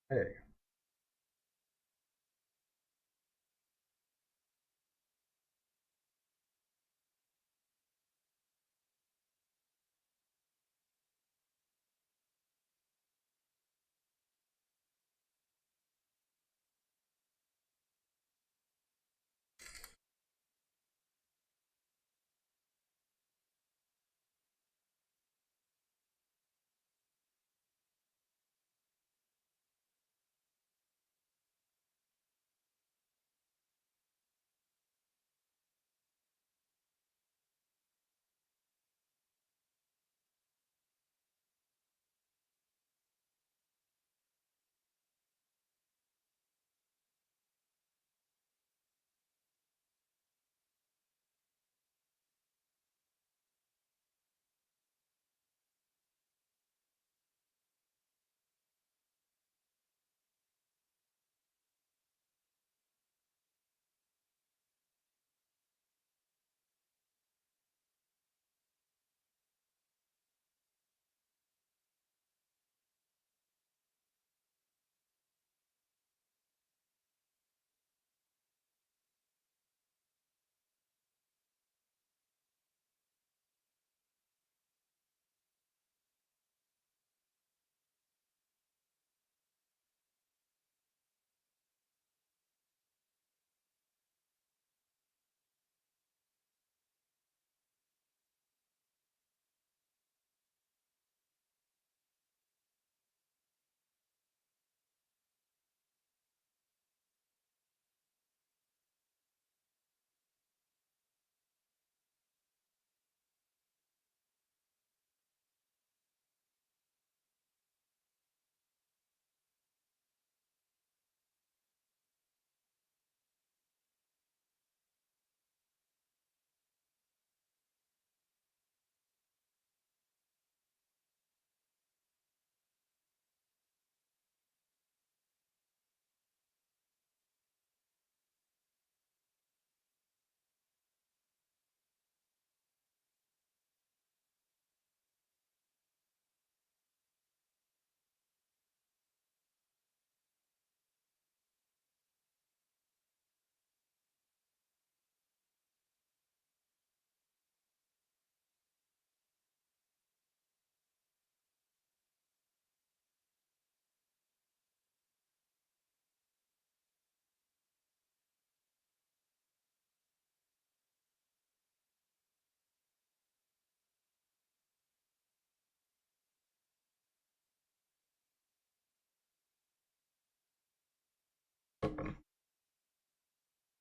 Hey.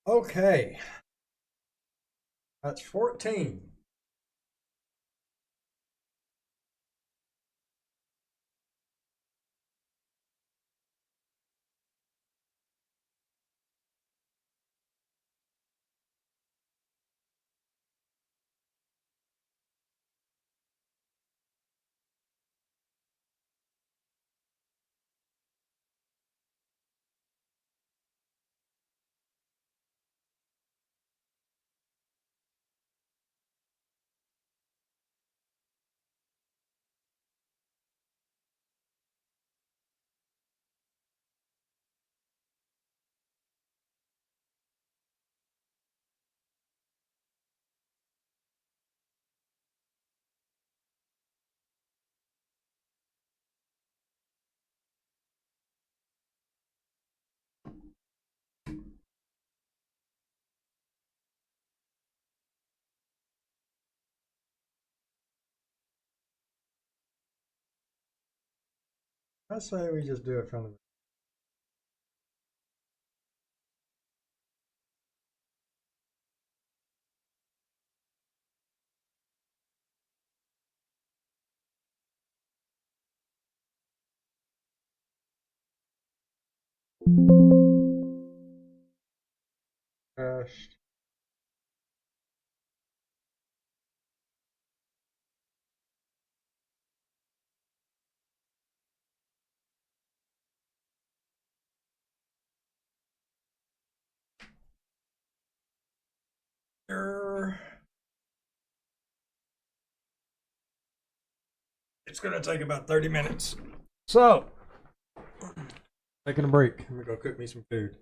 Okay, that's 14. I say we just do it from the first. It's going to take about 30 minutes. So, taking a break. I'm going to go cook me some food.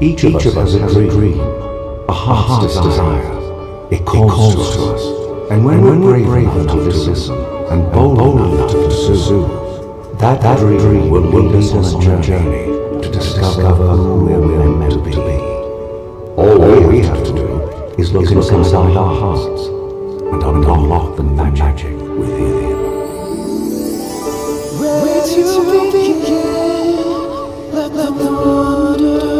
Each of us has a dream, a heart's desire. It calls to us, and when we're brave enough to listen and bold enough to pursue, that dream will lead us on a journey to discover who we're meant to be. All we have to do is look inside our hearts and unlock the magic within. Where to begin? Let the wonder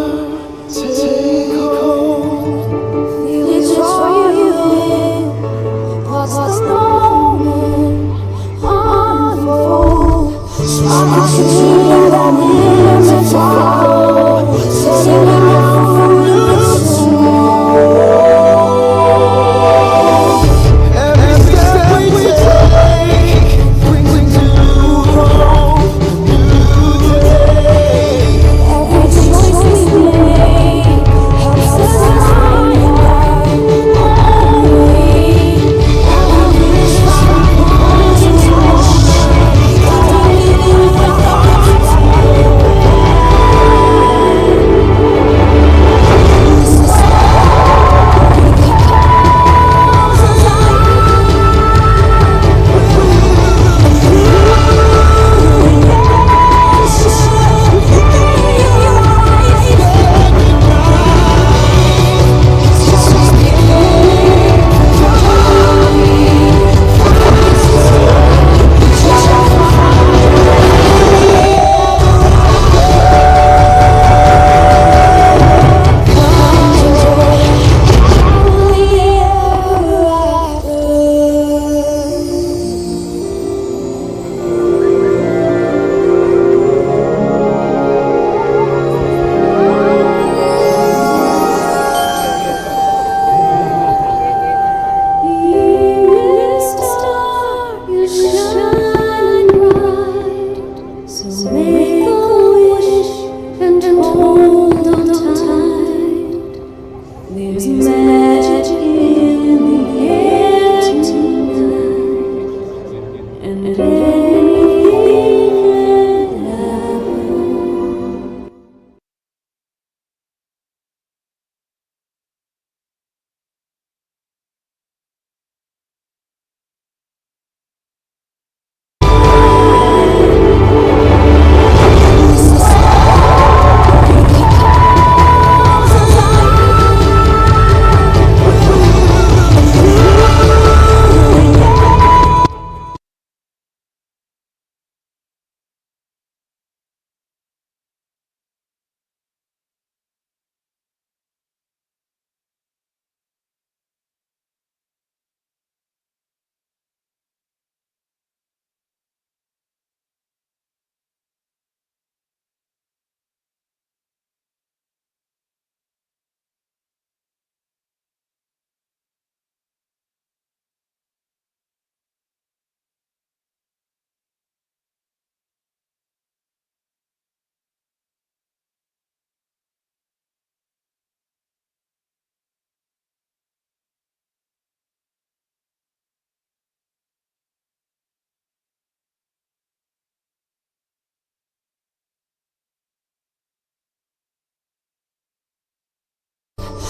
take hold. It's for you. What's the moment unfold? Sparks of dream that needs to follow. Setting out from the snow. Every step we take brings new hope, new day. Every choice we make helps us find our way. Every wish comes into motion, guiding the heart's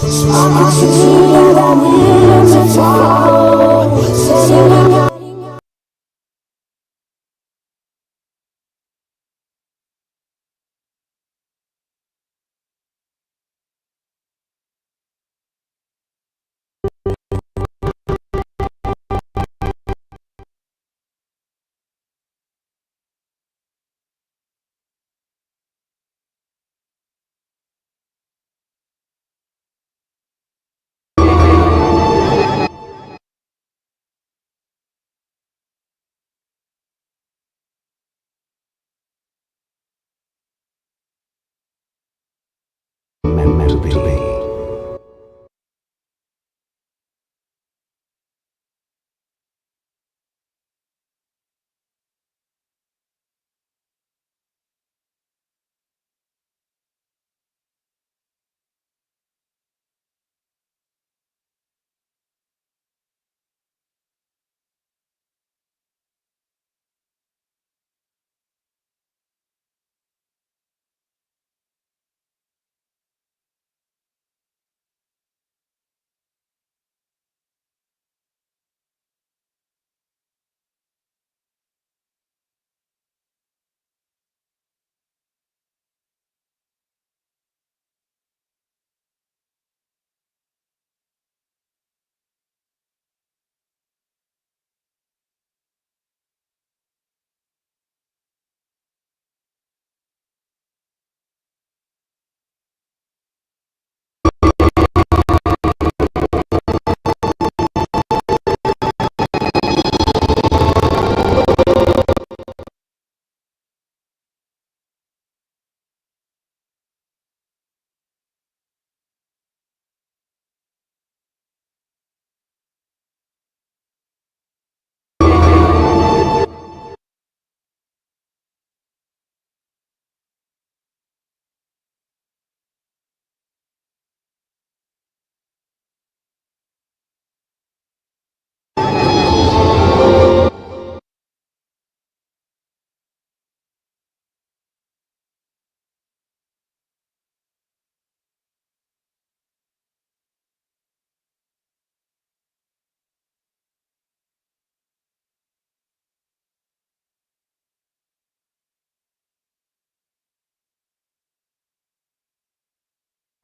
Sparks of dream that needs to follow. Setting out. Meant to be.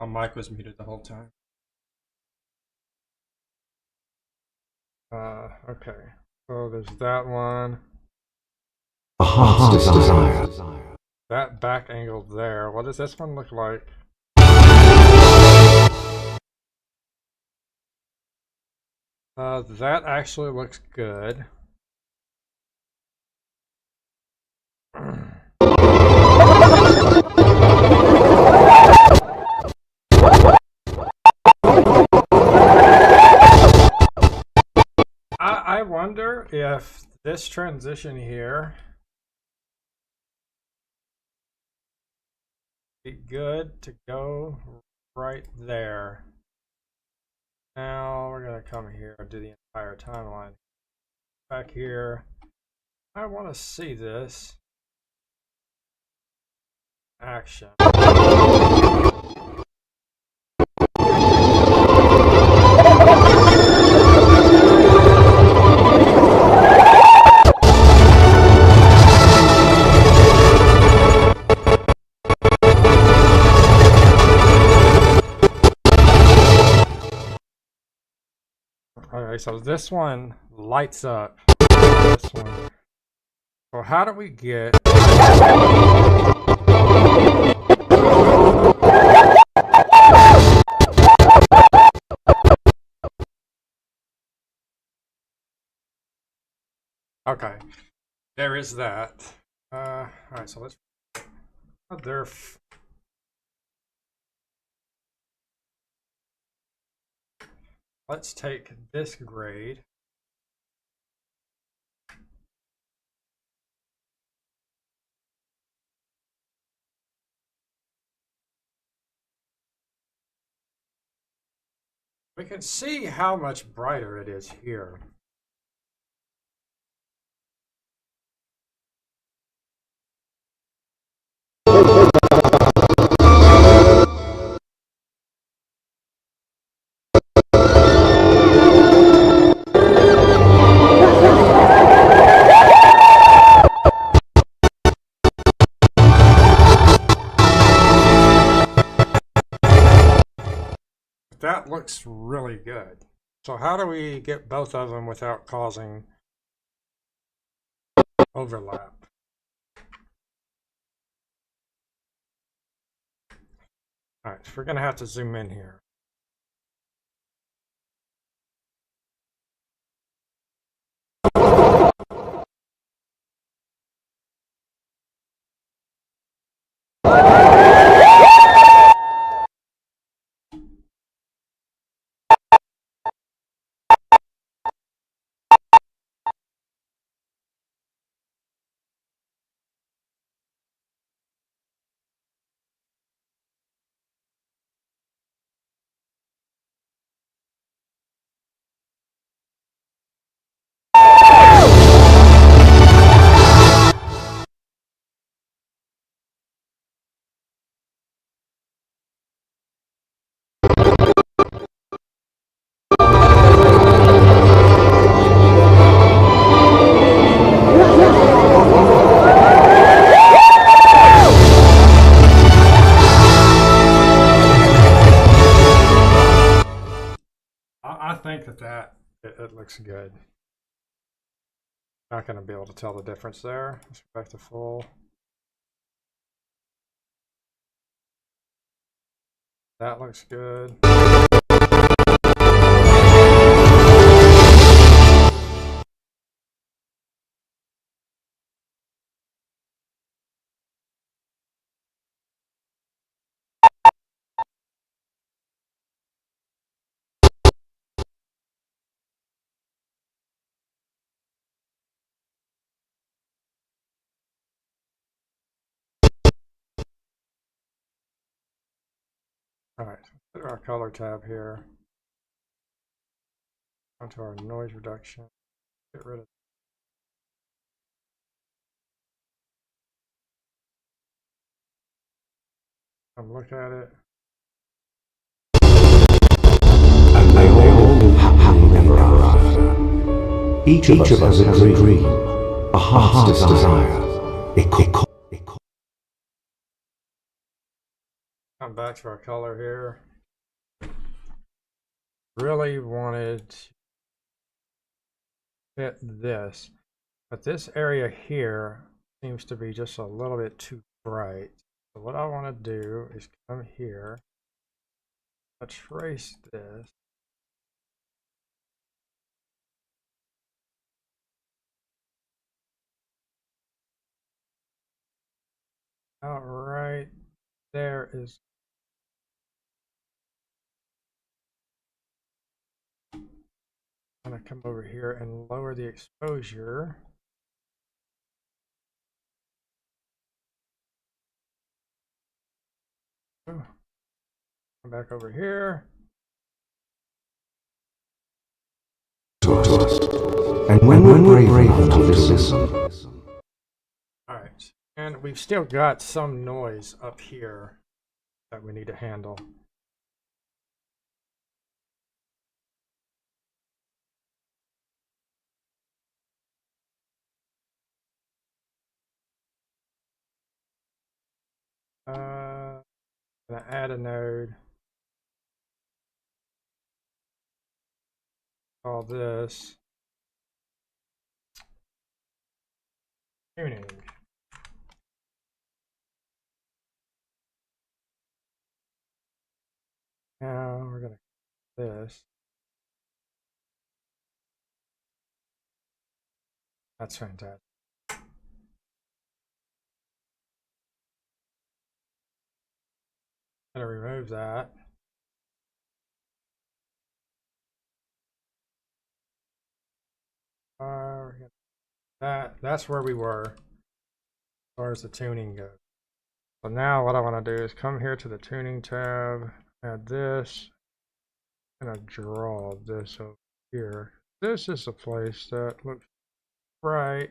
My mic was muted the whole time. Okay. So there's that one. A heart's desire. That back angle there. What does this one look like? That actually looks good. I wonder if this transition here be good to go right there. Now we're gonna come here and do the entire timeline. Back here, I want to see this action. Okay, so this one lights up. This one. So how do we get? Okay, there is that. All right, so let's. Let's take this grade. We can see how much brighter it is here. That looks really good. So how do we get both of them without causing overlap? All right, so we're gonna have to zoom in here. I think that it looks good. Not going to be able to tell the difference there. Let's go back to full. That looks good. All right, put our color tab here. Onto our noise reduction. Get rid of. Look at it. And they all live happily ever after. Each of us has a dream, a heart's desire. Come back to our color here. Really wanted to fit this, but this area here seems to be just a little bit too bright. So what I want to do is come here, trace this. All right, there is. I'm going to come over here and lower the exposure. Come back over here. To us. And when we're brave enough to listen. All right, and we've still got some noise up here that we need to handle. I'm gonna add a node. Call this tuning. Now we're gonna do this. That's fantastic. Gonna remove that. That's where we were as far as the tuning goes. So now what I want to do is come here to the tuning tab, add this, and draw this over here. This is a place that looks right.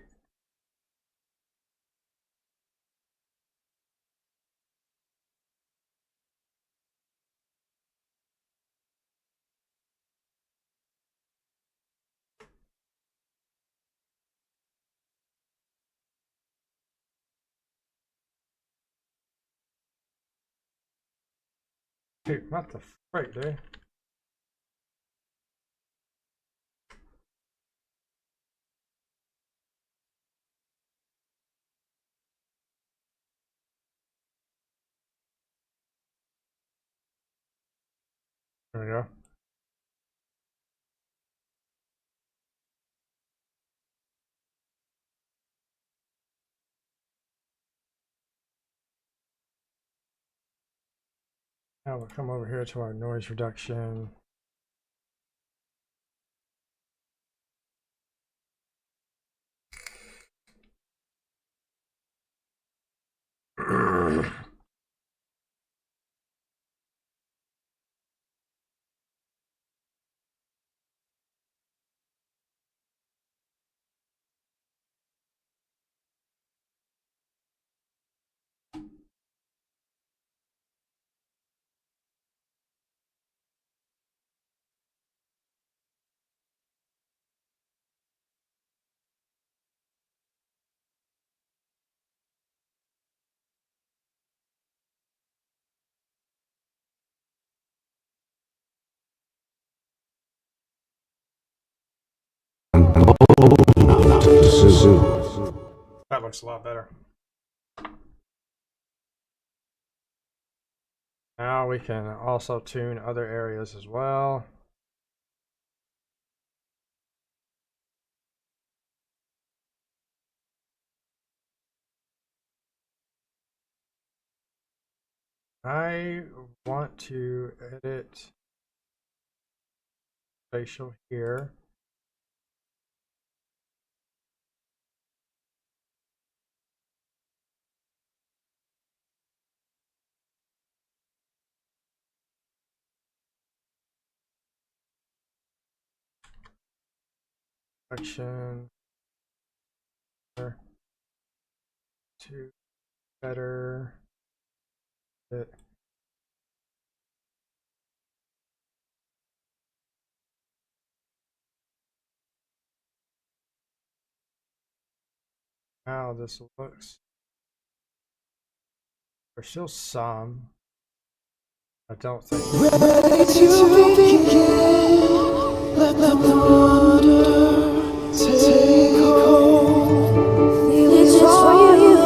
Dude, what the frick, dude? There we go. Now we'll come over here to our noise reduction. That looks a lot better. Now we can also tune other areas as well. I want to edit facial here. Section to better it. How this looks. There's still some. I don't think. Ready to begin. Let the wonder take hold. It's for you.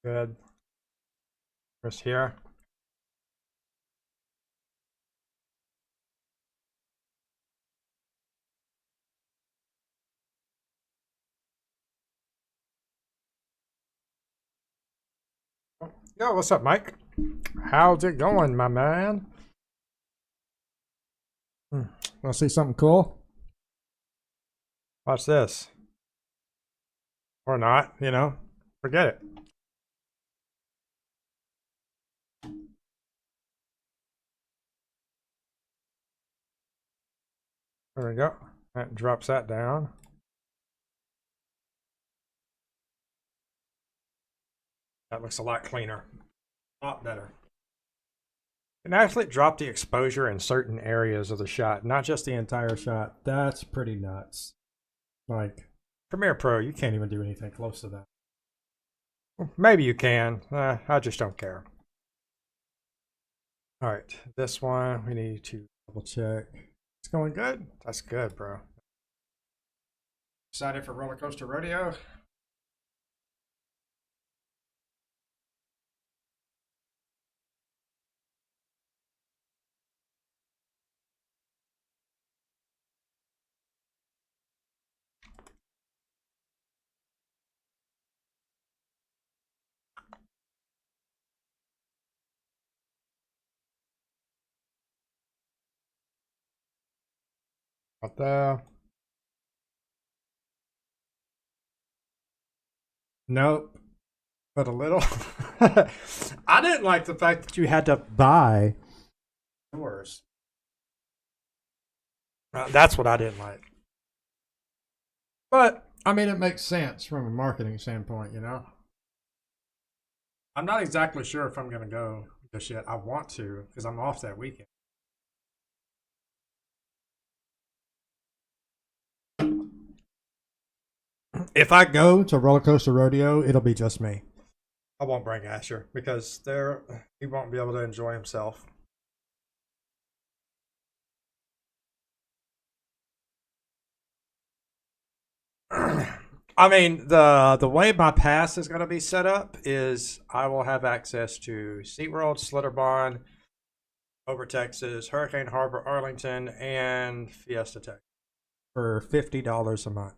Good. Chris here. Yo, what's up, Mike? How's it going, my man? Want to see something cool? Watch this. Or not, you know. Forget it. There we go. That drops that down. That looks a lot cleaner. A lot better. And actually drop the exposure in certain areas of the shot, not just the entire shot. That's pretty nuts. Like, Premiere Pro, you can't even do anything close to that. Maybe you can. I just don't care. All right, this one we need to double check. It's going good. That's good, bro. Excited for Roller Coaster Rodeo? Out there. Nope. But a little. I didn't like the fact that you had to buy yours. That's what I didn't like. But, I mean, it makes sense from a marketing standpoint, you know? I'm not exactly sure if I'm going to go just yet. I want to, because I'm off that weekend. If I go to Roller Coaster Rodeo, it'll be just me. I won't bring Asher because he won't be able to enjoy himself. I mean, the way my pass is going to be set up is I will have access to SeaWorld, Slitterbond, Over Texas, Hurricane Harbor, Arlington, and Fiesta Tech for $50 a month.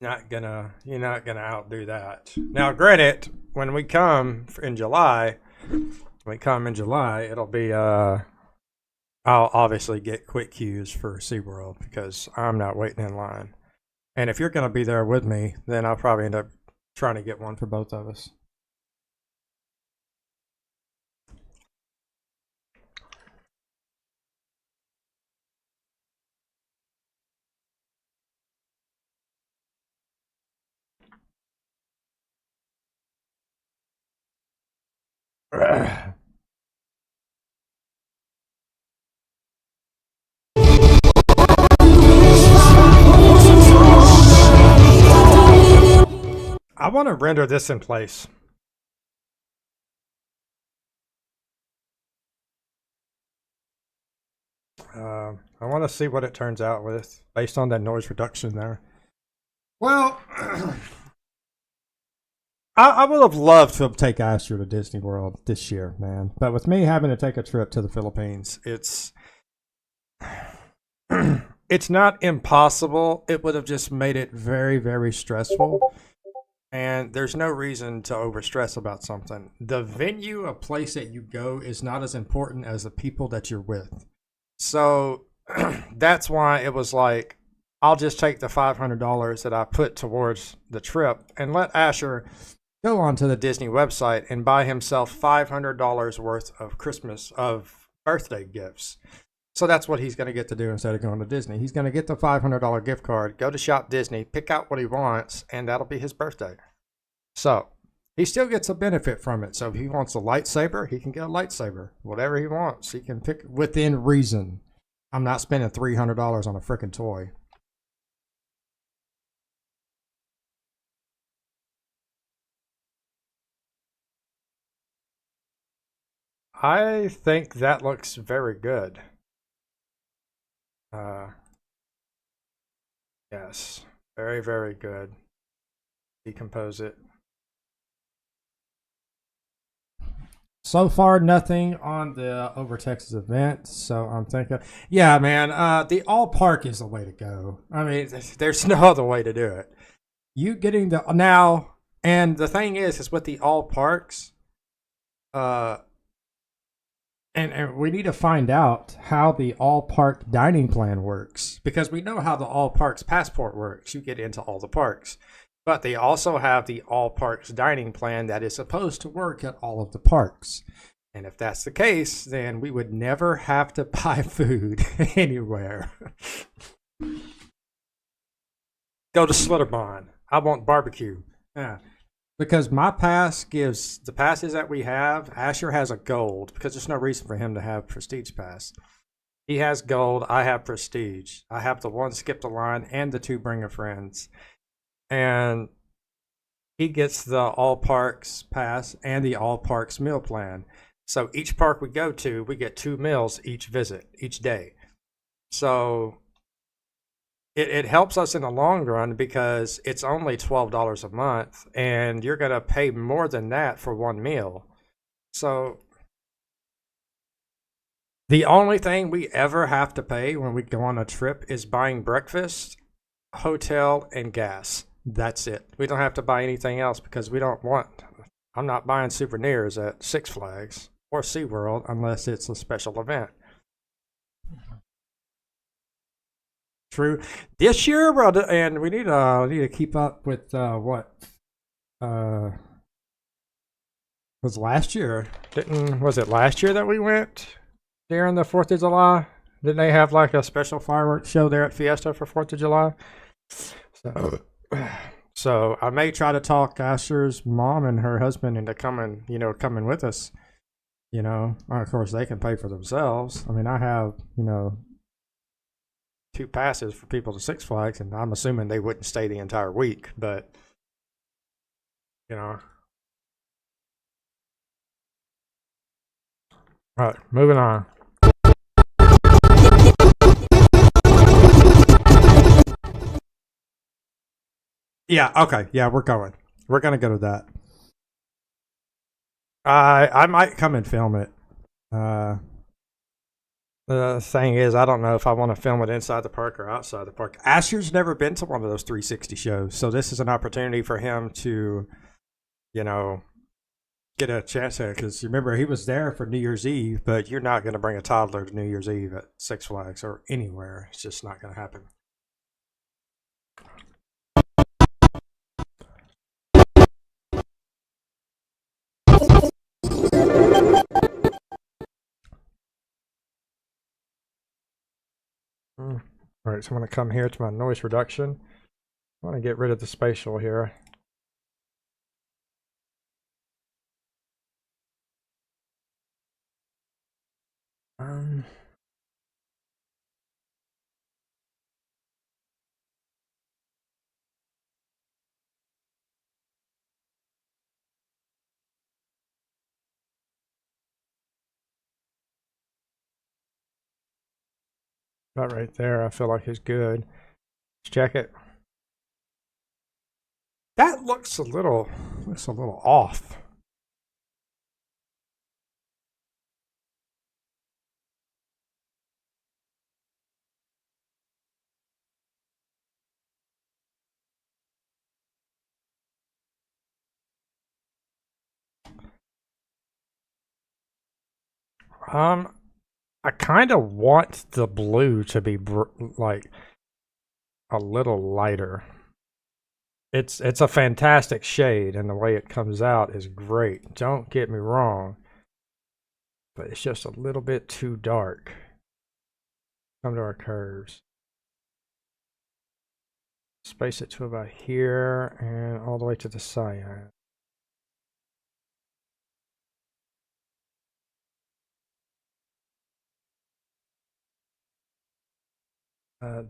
You're not gonna outdo that. Now, granted, when we come in July, it'll be I'll obviously get quick queues for SeaWorld because I'm not waiting in line. And if you're gonna be there with me, then I'll probably end up trying to get one for both of us. I want to render this in place. I want to see what it turns out with based on that noise reduction there. Well, I would have loved to take Asher to Disney World this year, man. But with me having to take a trip to the Philippines, it's not impossible. It would have just made it very, very stressful. And there's no reason to overstress about something. The venue, a place that you go, is not as important as the people that you're with. So that's why it was like, I'll just take the $500 that I put towards the trip and let Asher go onto the Disney website and buy himself $500 worth of birthday gifts. So that's what he's going to get to do instead of going to Disney. He's going to get the $500 gift card, go to Shop Disney, pick out what he wants, and that'll be his birthday. So he still gets a benefit from it. So if he wants a lightsaber, he can get a lightsaber. Whatever he wants, he can pick within reason. I'm not spending $300 on a freaking toy. I think that looks very good. Uh, yes, very, very good. Decompose it. So far, nothing on the Over Texas event. So I'm thinking, yeah, man, the all park is the way to go. I mean, there's no other way to do it. You getting the now, and the thing is with the all parks, uh, and we need to find out how the all park dining plan works because we know how the all parks passport works. You get into all the parks. But they also have the all parks dining plan that is supposed to work at all of the parks. And if that's the case, then we would never have to buy food anywhere. Go to Slitterbond. I want barbecue. Yeah. Because my pass gives the passes that we have, Asher has a gold because there's no reason for him to have prestige pass. He has gold, I have prestige. I have the one skip the line and the two bring a friends. And he gets the all parks pass and the all parks meal plan. So each park we go to, we get 2 meals each visit, each day. So it helps us in the long run because it's only $12 a month and you're going to pay more than that for one meal. So the only thing we ever have to pay when we go on a trip is buying breakfast, hotel, and gas. That's it. We don't have to buy anything else because we don't want. I'm not buying souvenirs at Six Flags or SeaWorld unless it's a special event. True. This year, and we need to keep up with what was last year. Was it last year that we went during the 4th of July? Didn't they have like a special fireworks show there at Fiesta for 4th of July? So I may try to talk Asher's mom and her husband into coming with us. Of course they can pay for themselves. I mean, I have, 2 passes for people to Six Flags, and I'm assuming they wouldn't stay the entire week, but All right, moving on. Yeah, okay. Yeah, we're going. We're going to go to that. I might come and film it. The thing is, I don't know if I want to film it inside the park or outside the park. Asher's never been to one of those 360 shows, so this is an opportunity for him to, get a chance at it. Because remember, he was there for New Year's Eve, but you're not going to bring a toddler to New Year's Eve at Six Flags or anywhere. It's just not going to happen. All right, so I'm going to come here to my noise reduction. I want to get rid of the spatial here. That right there, I feel like is good. Let's check it. That looks a little off. I kind of want the blue to be like a little lighter. It's a fantastic shade, and the way it comes out is great. Don't get me wrong, but it's just a little bit too dark. Come to our curves. Space it to about here and all the way to the cyan.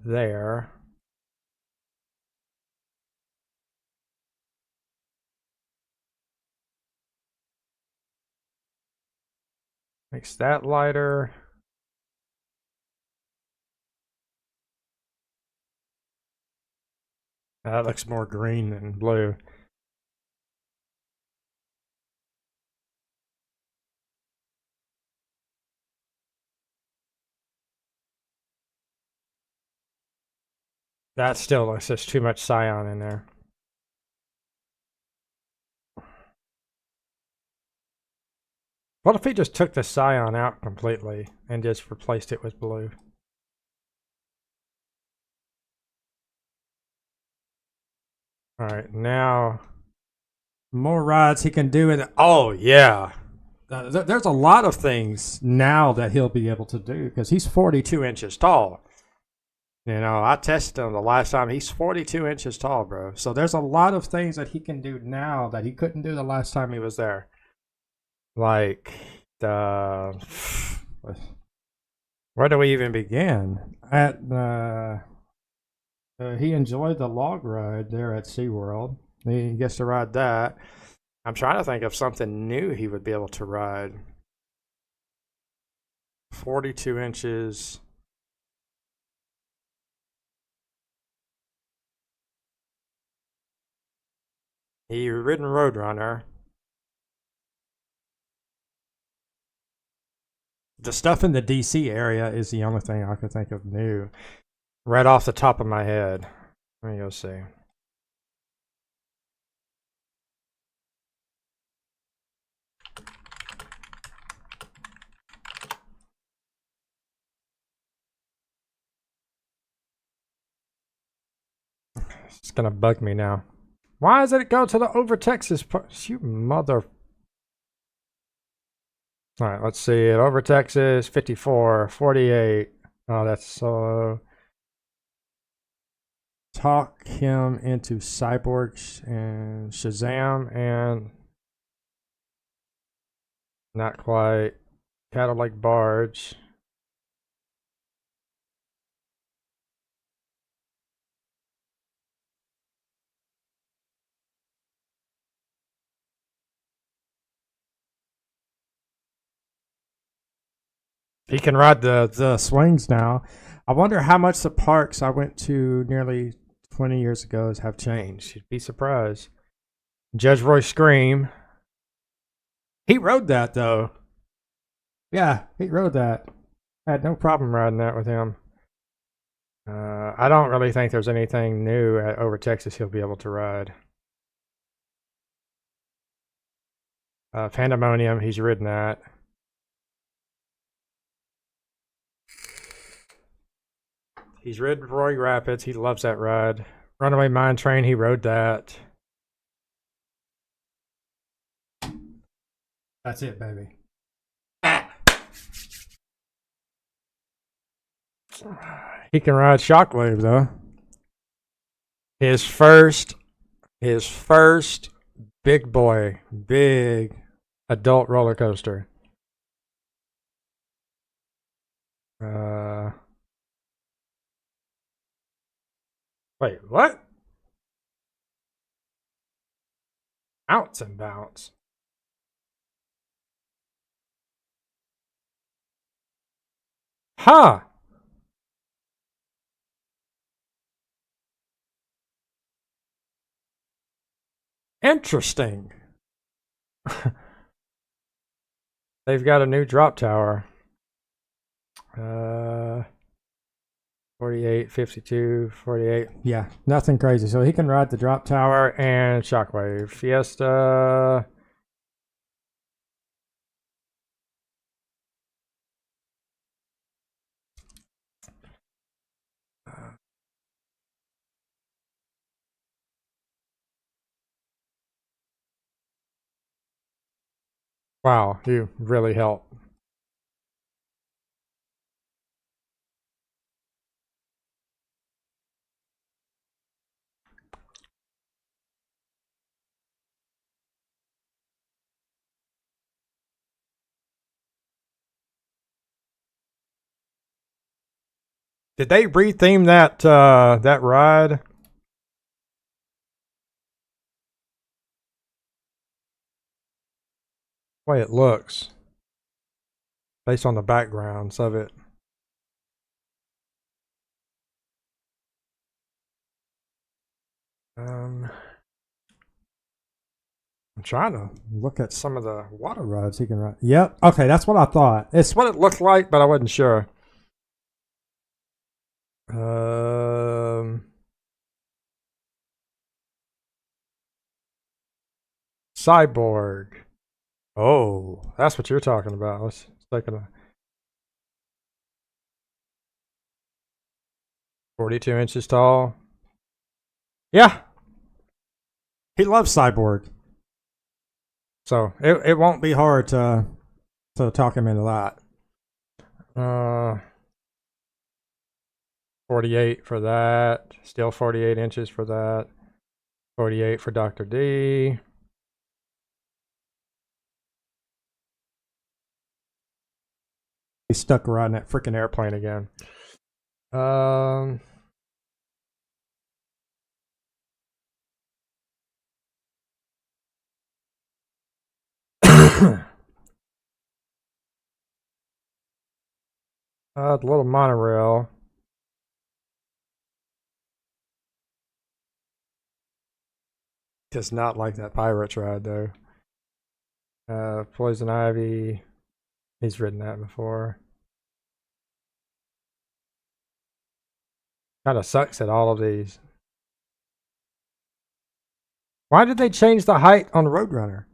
there. Makes that lighter. That looks more green than blue. That still looks there's too much cyan in there. What if he just took the cyan out completely and just replaced it with blue? All right, now more rides he can do. Oh, yeah. There's a lot of things now that he'll be able to do because he's 42 inches tall. You know, I tested him the last time. He's 42 inches tall, bro. So there's a lot of things that he can do now that he couldn't do the last time he was there. Like, where do we even begin? He enjoyed the log ride there at SeaWorld. He gets to ride that. I'm trying to think of something new he would be able to ride. 42 inches. He ridden Roadrunner. The stuff in the DC area is the only thing I could think of new. Right off the top of my head. Let me go see. It's gonna bug me now. Why does it go to the over Texas part? You mother. Alright, let's see it. Over Texas, 54, 48. Oh, that's so. Talk him into Cyborgs and Shazam and. Not quite. Cadillac Barge. He can ride the swings now. I wonder how much the parks I went to nearly 20 years ago have changed. You'd be surprised. Judge Roy Scream. He rode that though. Yeah, he rode that. I had no problem riding that with him. I don't really think there's anything new at over Texas he'll be able to ride. Pandemonium, he's ridden that. He's ridden Roy Rapids. He loves that ride. Runaway Mine Train, he rode that. That's it, baby. He can ride Shockwave though. His first big boy, big adult roller coaster. Wait, what? Ounce and bounce. Huh. Interesting. They've got a new drop tower. 48, 52, 48. Yeah, nothing crazy. So he can ride the drop tower and Shockwave. Fiesta. Wow, you really helped. Did they retheme that ride? The way it looks, based on the backgrounds of it. I'm trying to look at some of the water rides he can ride. Yep. Okay, that's what I thought. It's what it looked like, but I wasn't sure. Cyborg. Oh, that's what you're talking about. Let's take a 42 inches tall. Yeah. He loves Cyborg. So it won't be hard to talk him into that. 48 for that. Still 48 inches for that. 48 for Dr. D. He's stuck riding that freaking airplane again. The little monorail. Does not like that Pirates ride though. Poison Ivy. He's ridden that before. Kind of sucks at all of these. Why did they change the height on Roadrunner?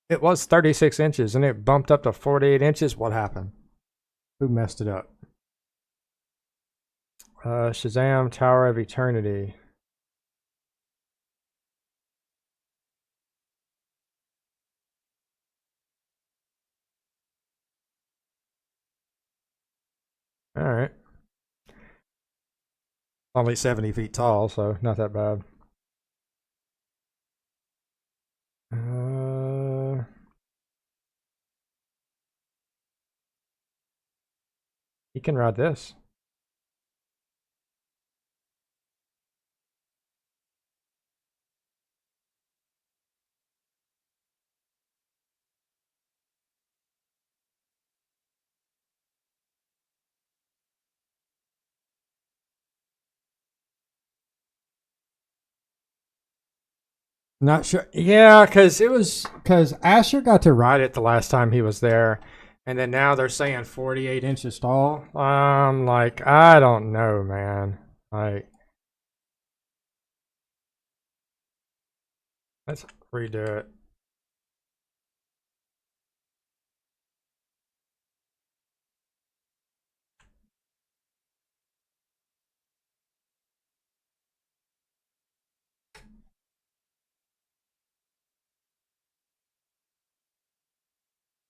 It was 36 inches and it bumped up to 48 inches. What happened? Who messed it up? Shazam Tower of Eternity. All right. Only 70 feet tall, so not that bad. He can ride this. Not sure. Yeah, because Asher got to ride it the last time he was there, and then now they're saying 48 inches tall. Like I don't know, man. Like let's redo it.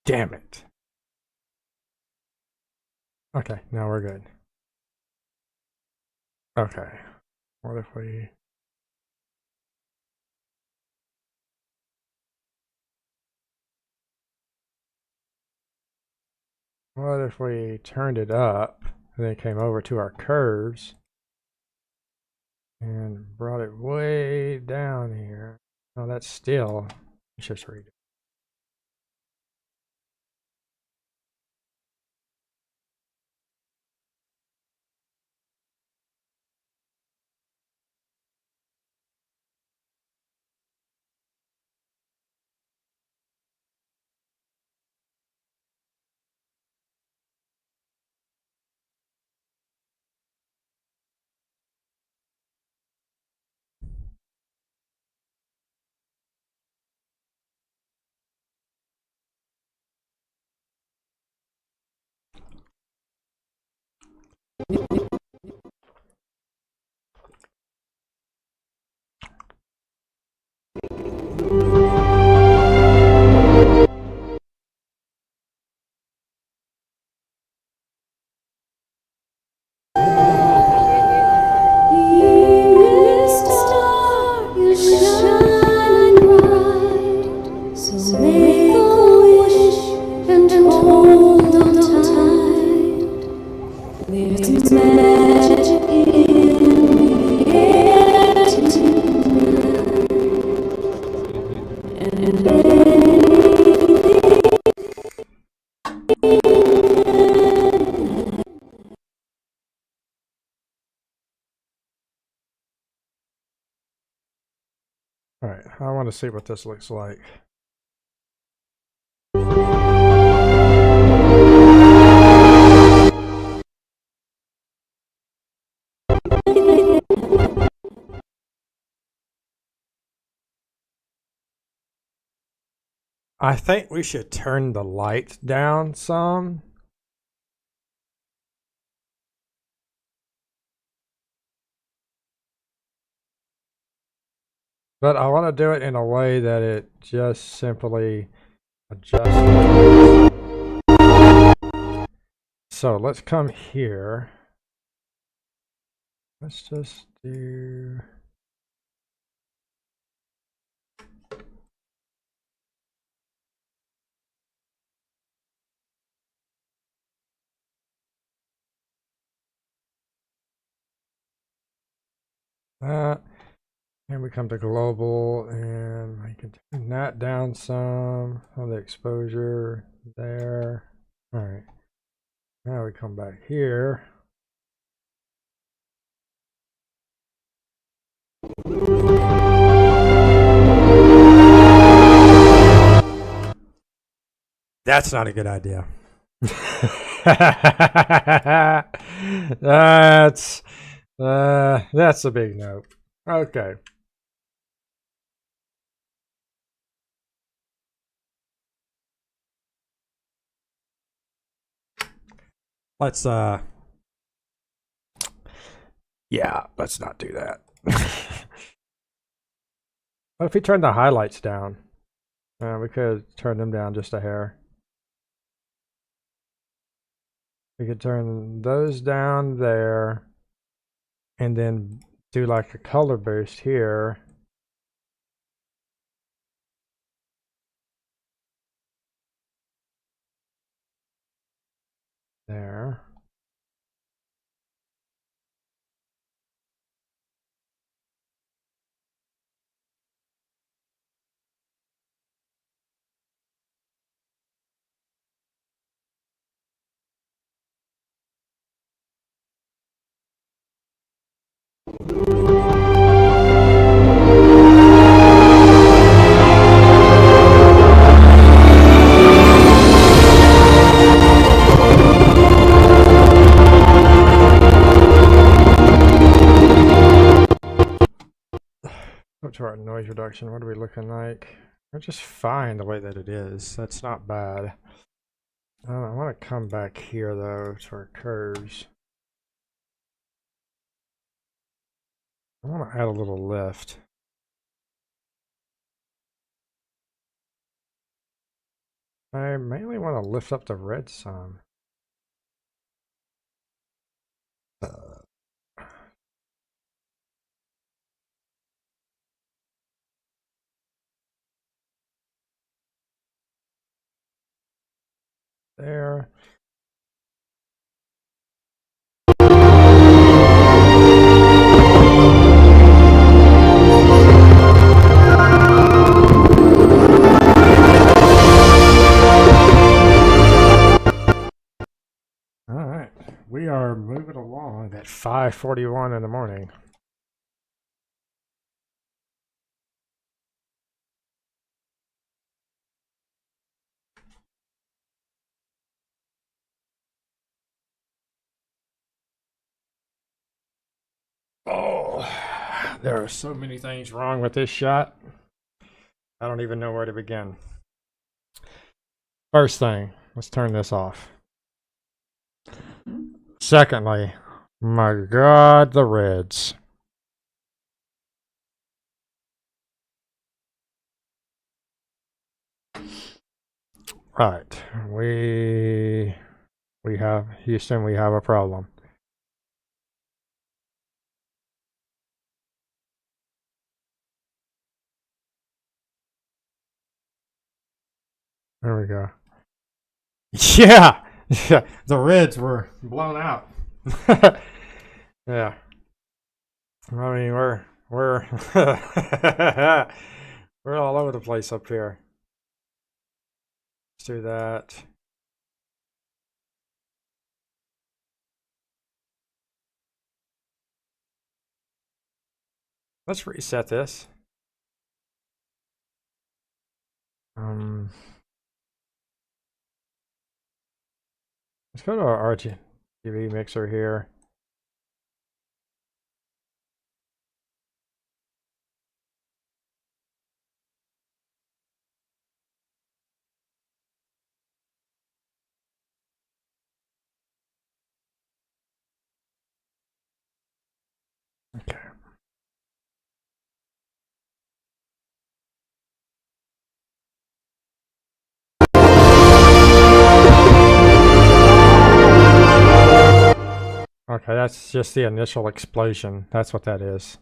Damn it. Okay, now we're good. Okay. What if we... What if we turned it up and then came over to our curves and brought it way down here? Oh, that's still... Let's just read it. So make a wish and hold on tight. All right, I want to see what this looks like. I think we should turn the light down some. But I want to do it in a way that it just simply adjusts. So let's come here. Let's just do... that. And we come to global, and I can turn that down some on the exposure there. All right. Now we come back here. That's not a good idea. That's a big no. Okay. Let's yeah, let's not do that. What if we turn the highlights down? We could turn them down just a hair. We could turn those down there and then do like a color boost here. There. Go to our noise reduction. What are we looking like? We're just fine the way that it is. That's not bad. I want to come back here though to our curves. I want to add a little lift. I mainly want to lift up the red some. There. All right, we are moving along at 5:41 in the morning. Oh, there are so many things wrong with this shot. I don't even know where to begin. First thing, let's turn this off. Secondly, my God, the reds. Right, we have Houston. We have a problem. There we go. Yeah, yeah. The reds were blown out. Yeah. I mean, we're We're all over the place up here. Let's do that. Let's reset this. Let's go to our RGB mixer here. Okay. Okay, that's just the initial explosion. That's what that is.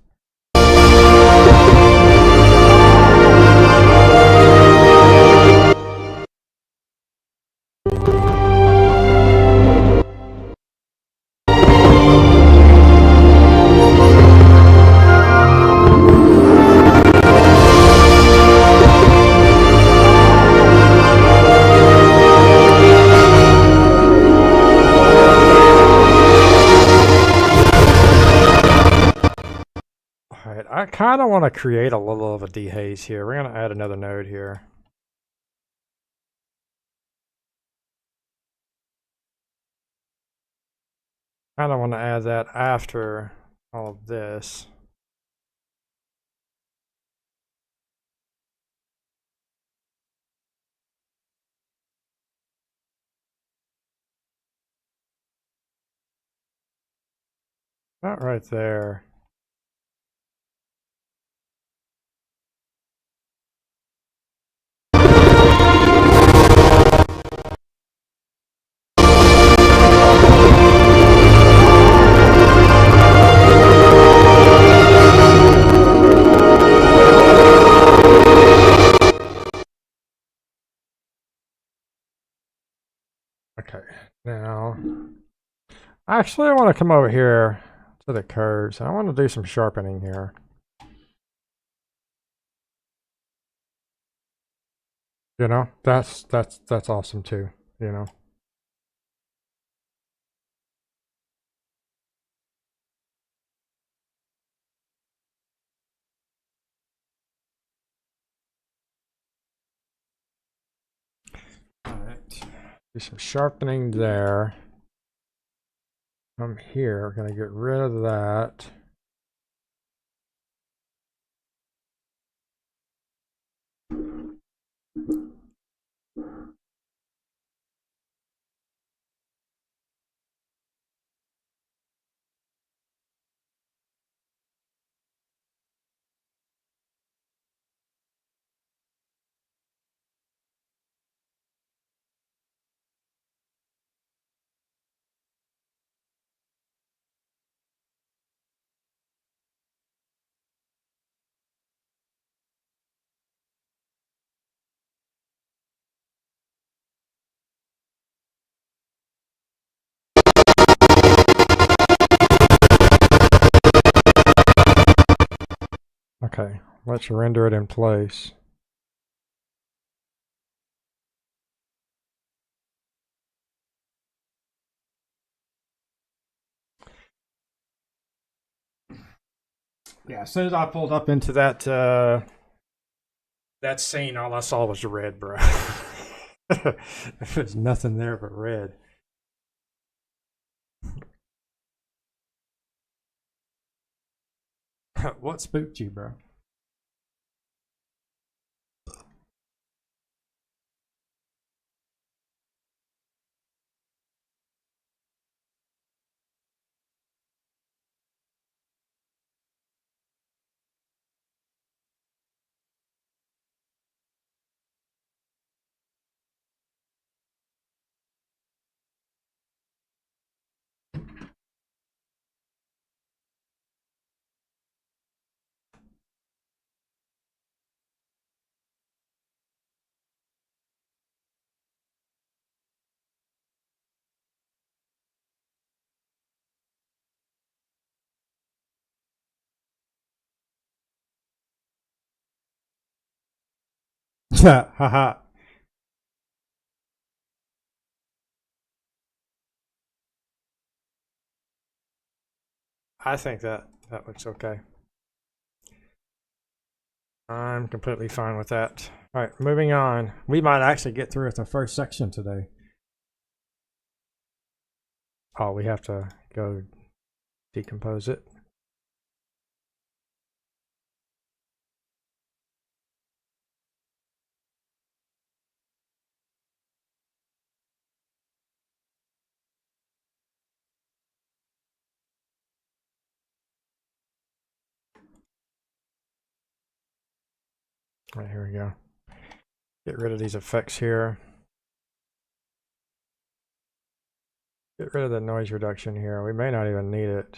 Alright, I kind of want to create a little of a dehaze here. We're going to add another node here. Kind of want to add that after all of this. About right there. Okay, now actually I want to come over here to the curves. I want to do some sharpening here. You know, that's awesome too, you know. Alright. Do some sharpening there. From here, we're gonna get rid of that. Okay, let's render it in place. Yeah, as soon as I pulled up into that scene, all I saw was red, bro. There's nothing there but red. What spooked you, bro? Haha. I think that looks okay. I'm completely fine with that. All right, moving on. We might actually get through with the first section today. Oh, we have to go decompose it. All right, here we go. Get rid of these effects here. Get rid of the noise reduction here. We may not even need it.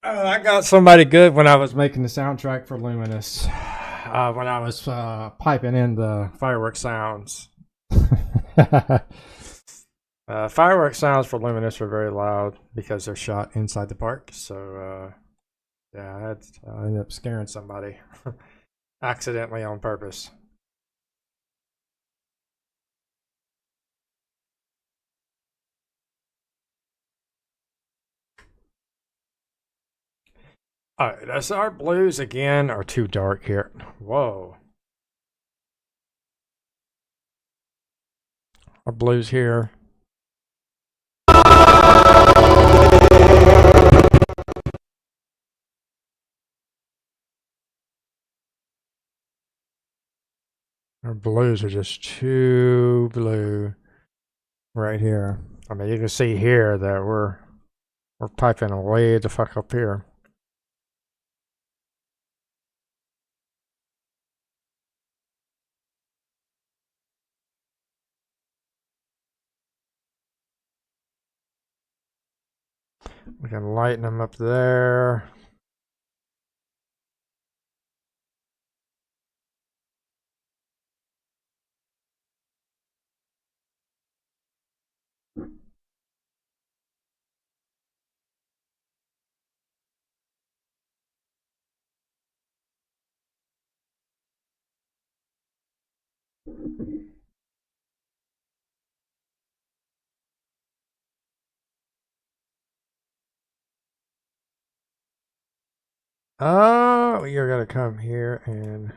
I got somebody good when I was making the soundtrack for Luminous. When I was piping in the fireworks sounds. Fireworks sounds for Luminous were very loud because they're shot inside the park. So, yeah, I ended up scaring somebody accidentally on purpose. All right, that's our blues again are too dark here. Whoa. Our blues here. Our blues are just too blue right here. I mean, you can see here that we're piping way the fuck up here. We can lighten them up there. Oh, you're gonna come here and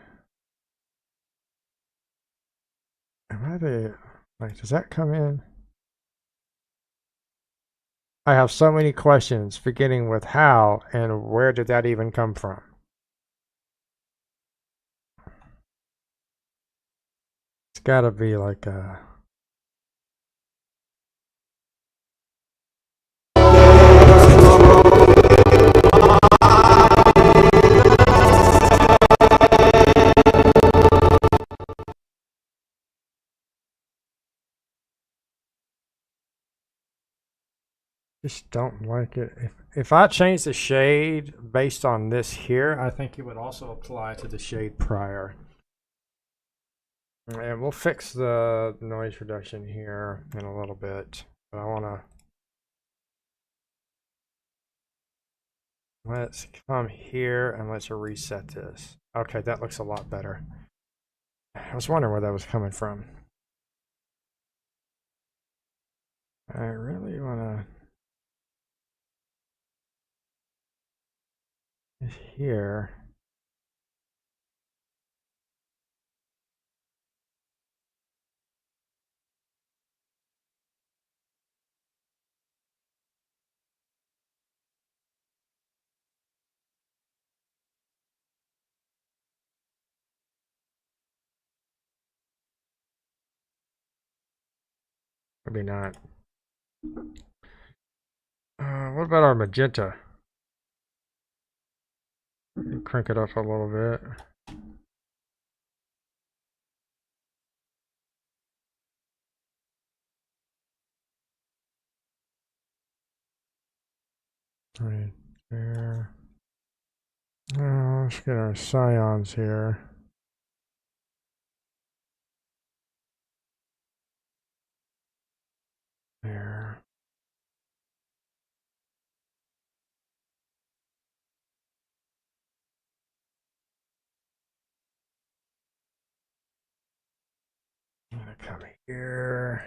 like, does that come in? I have so many questions, beginning with how and where did that even come from? It's gotta be like a. Just don't like it. If I change the shade based on this here, I think it would also apply to the shade prior. And we'll fix the noise reduction here in a little bit. But I want to. Let's come here and let's reset this. Okay, that looks a lot better. I was wondering where that was coming from. I really want to. Here. Maybe not. What about our magenta? Crank it up a little bit. Right there. Let's get our scions here. There. I'm gonna come here.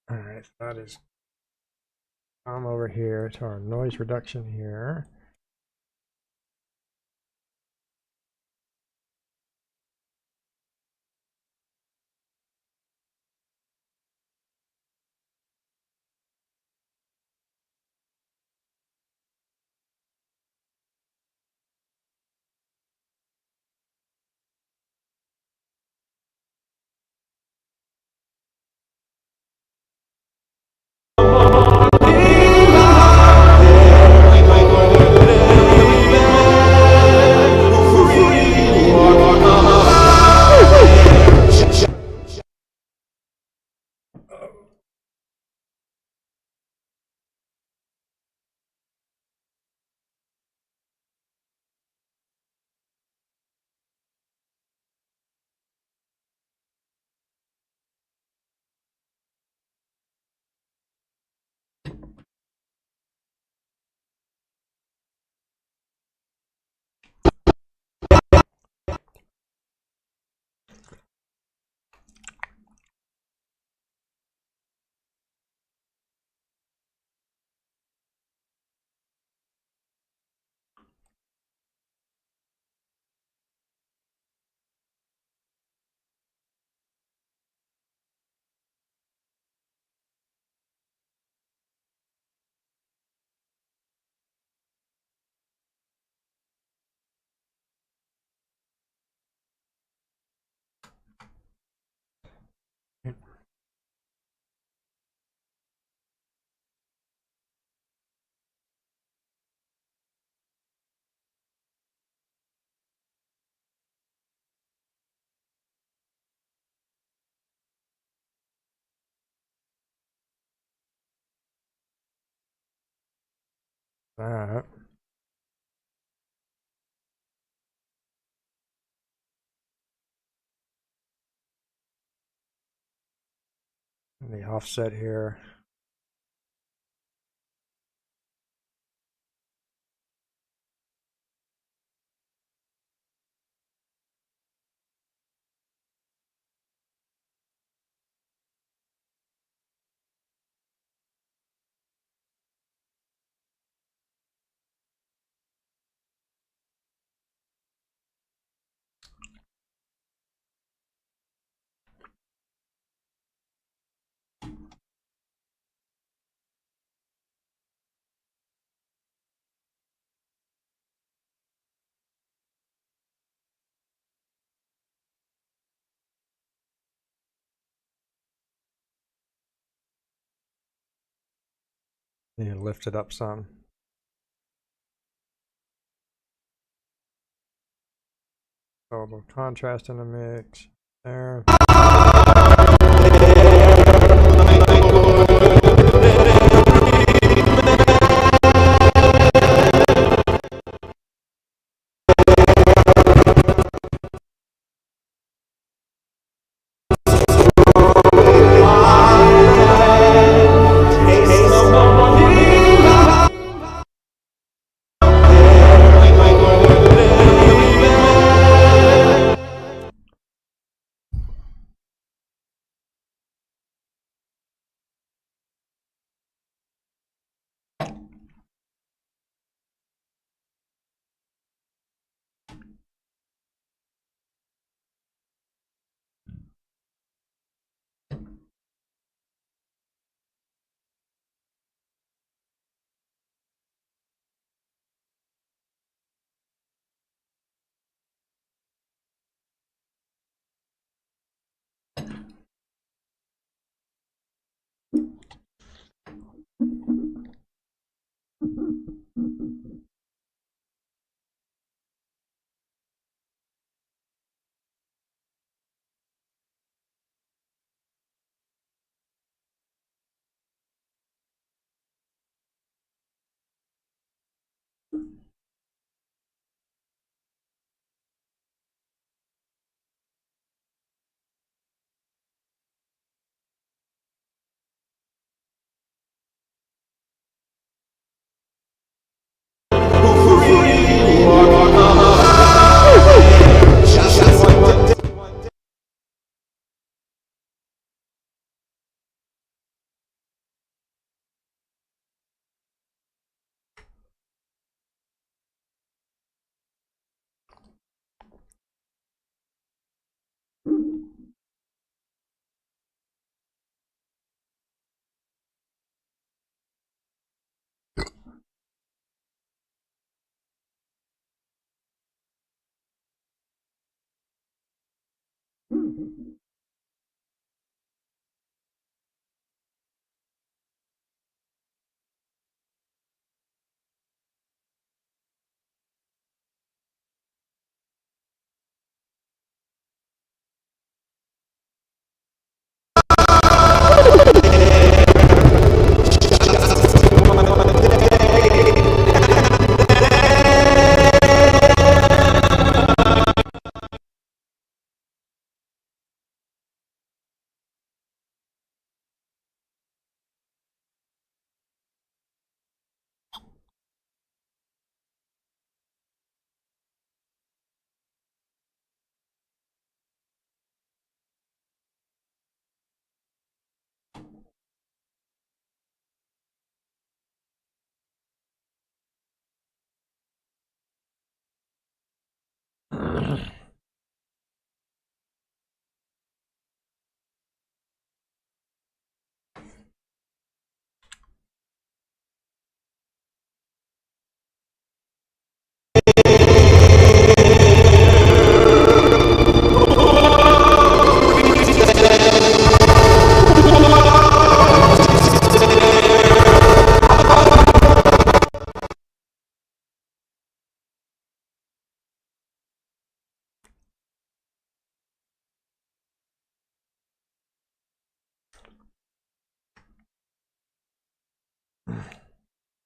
All right, that is. Come over here to our noise reduction here. That. And the offset here. You lift it up some. So a little contrast in the mix. There.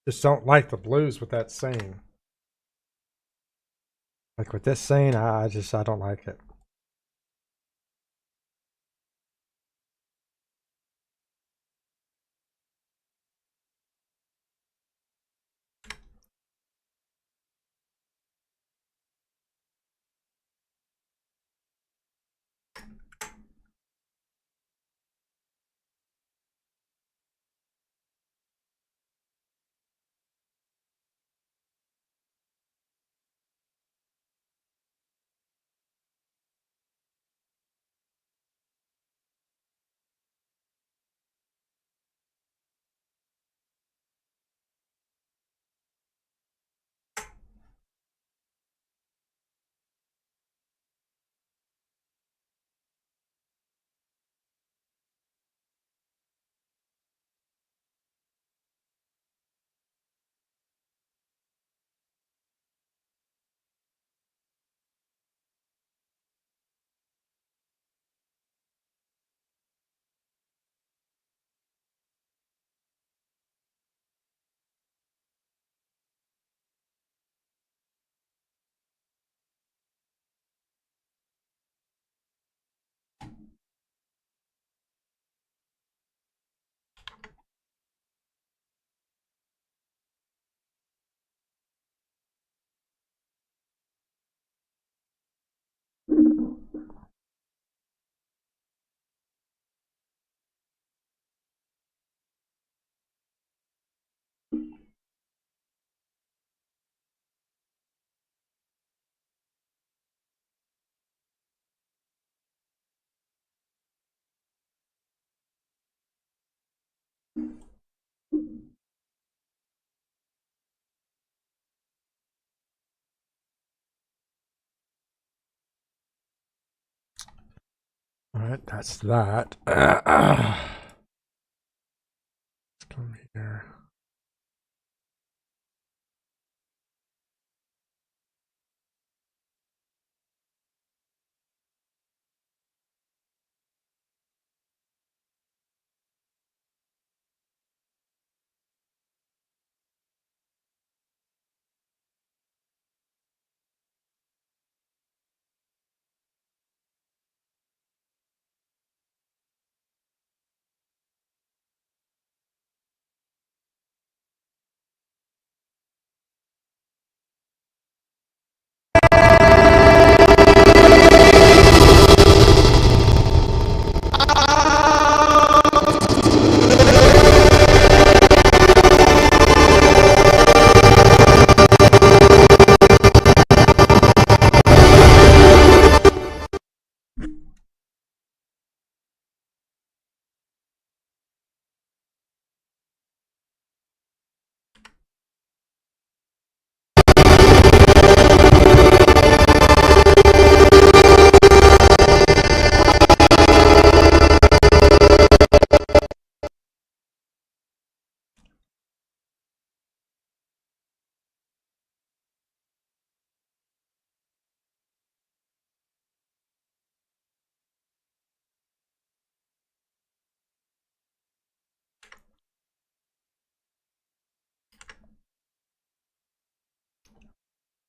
Just don't like the blues with that scene. Like with this scene, I don't like it. All right, that's that. Let's come here.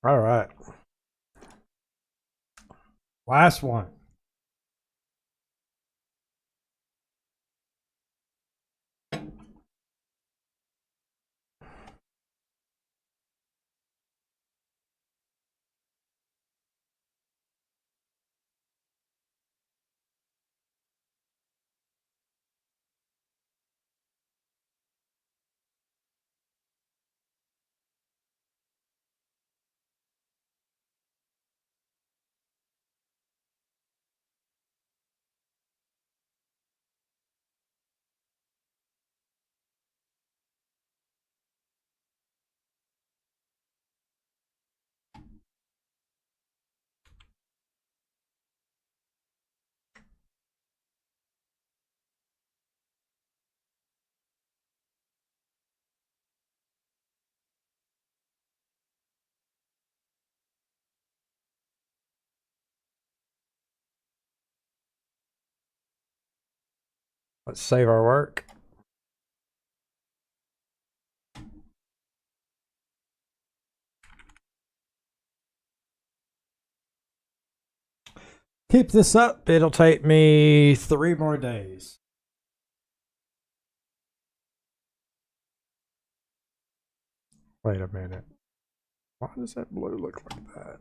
All right. Last one. Let's save our work. Keep this up. It'll take me 3 more days. Wait a minute. Why does that blue look like that?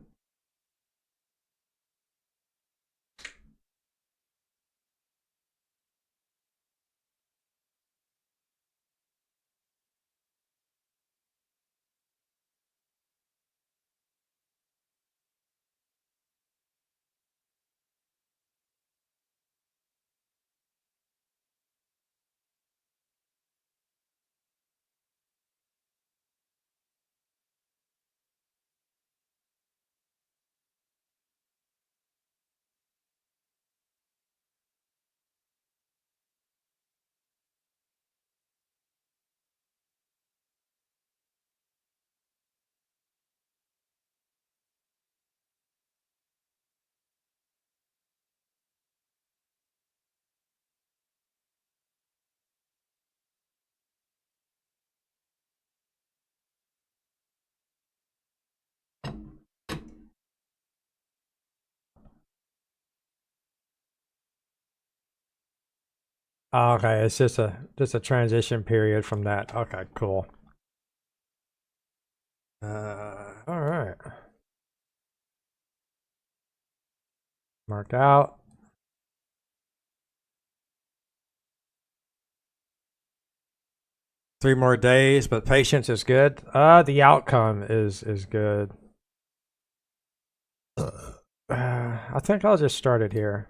Oh, okay, it's just a transition period from that. Okay, cool. All right. Mark out. Three more days, but patience is good. The outcome is good. I think I'll just start it here.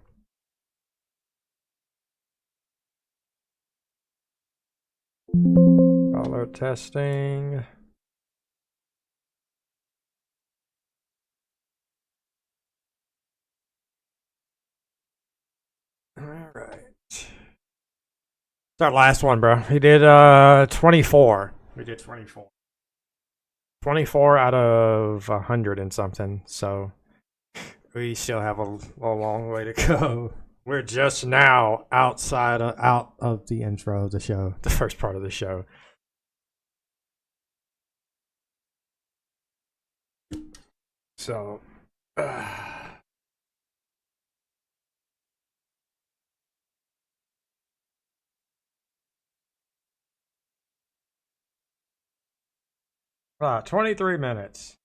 Color testing. All right. It's our last one, bro. We did 24. We did 24. 24 out of 100 and something. So we still have a long way to go. We're just now out of the intro of the show, the first part of the show. So, 23 minutes.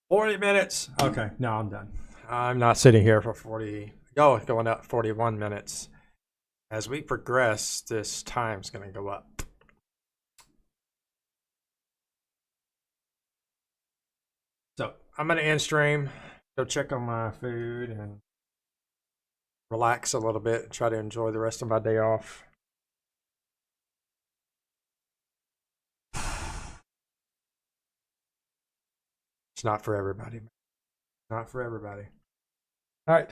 Forty minutes. Okay, no, I'm done. I'm not sitting here for 40. Going up 41 minutes. As we progress, this time's going to go up. So I'm going to end stream, go check on my food and relax a little bit and try to enjoy the rest of my day off. It's not for everybody. Not for everybody. All right.